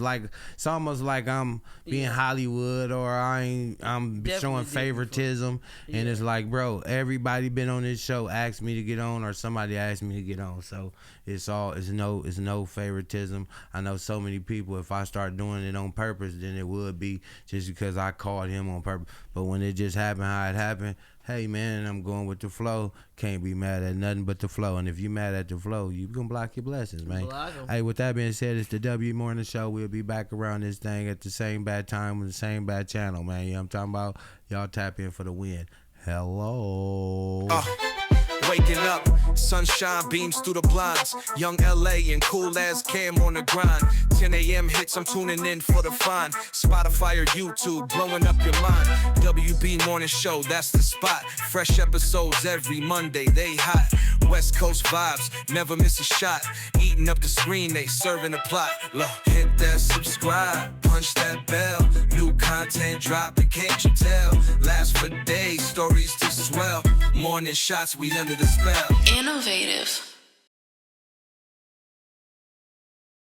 almost like I'm being Hollywood, or I'm Definitely showing did favoritism. And Yeah. it's like, bro, everybody been on this show asked me to get on, or somebody asked me to get on. So it's no favoritism. I know so many people, if I start doing it on purpose, then it would be just because I called him on purpose. But when it just happened how it happened, hey man, I'm going with the flow. Can't be mad at nothing but the flow. And if you mad at the flow, you can block your blessings, man. Block 'em. Hey, with that being said, it's the W Morning Show. We'll be back around this thing at the same bad time with the same bad channel, man. You know what I'm talking about? Y'all tap in for the win. Hello. Waking up, sunshine beams through the blinds. Young LA and cool as Cam on the grind. 10 a.m. hits, I'm tuning in for the fine. Spotify or YouTube, blowing up your mind. WB Morning Show, that's the spot. Fresh episodes every Monday, they hot. West Coast vibes, never miss a shot. Eating up the screen, they serving the plot. Look, hit that subscribe, punch that bell. New content dropping, can't you tell? Last for days, stories to swell. Morning shots, we under the spell. Innovative.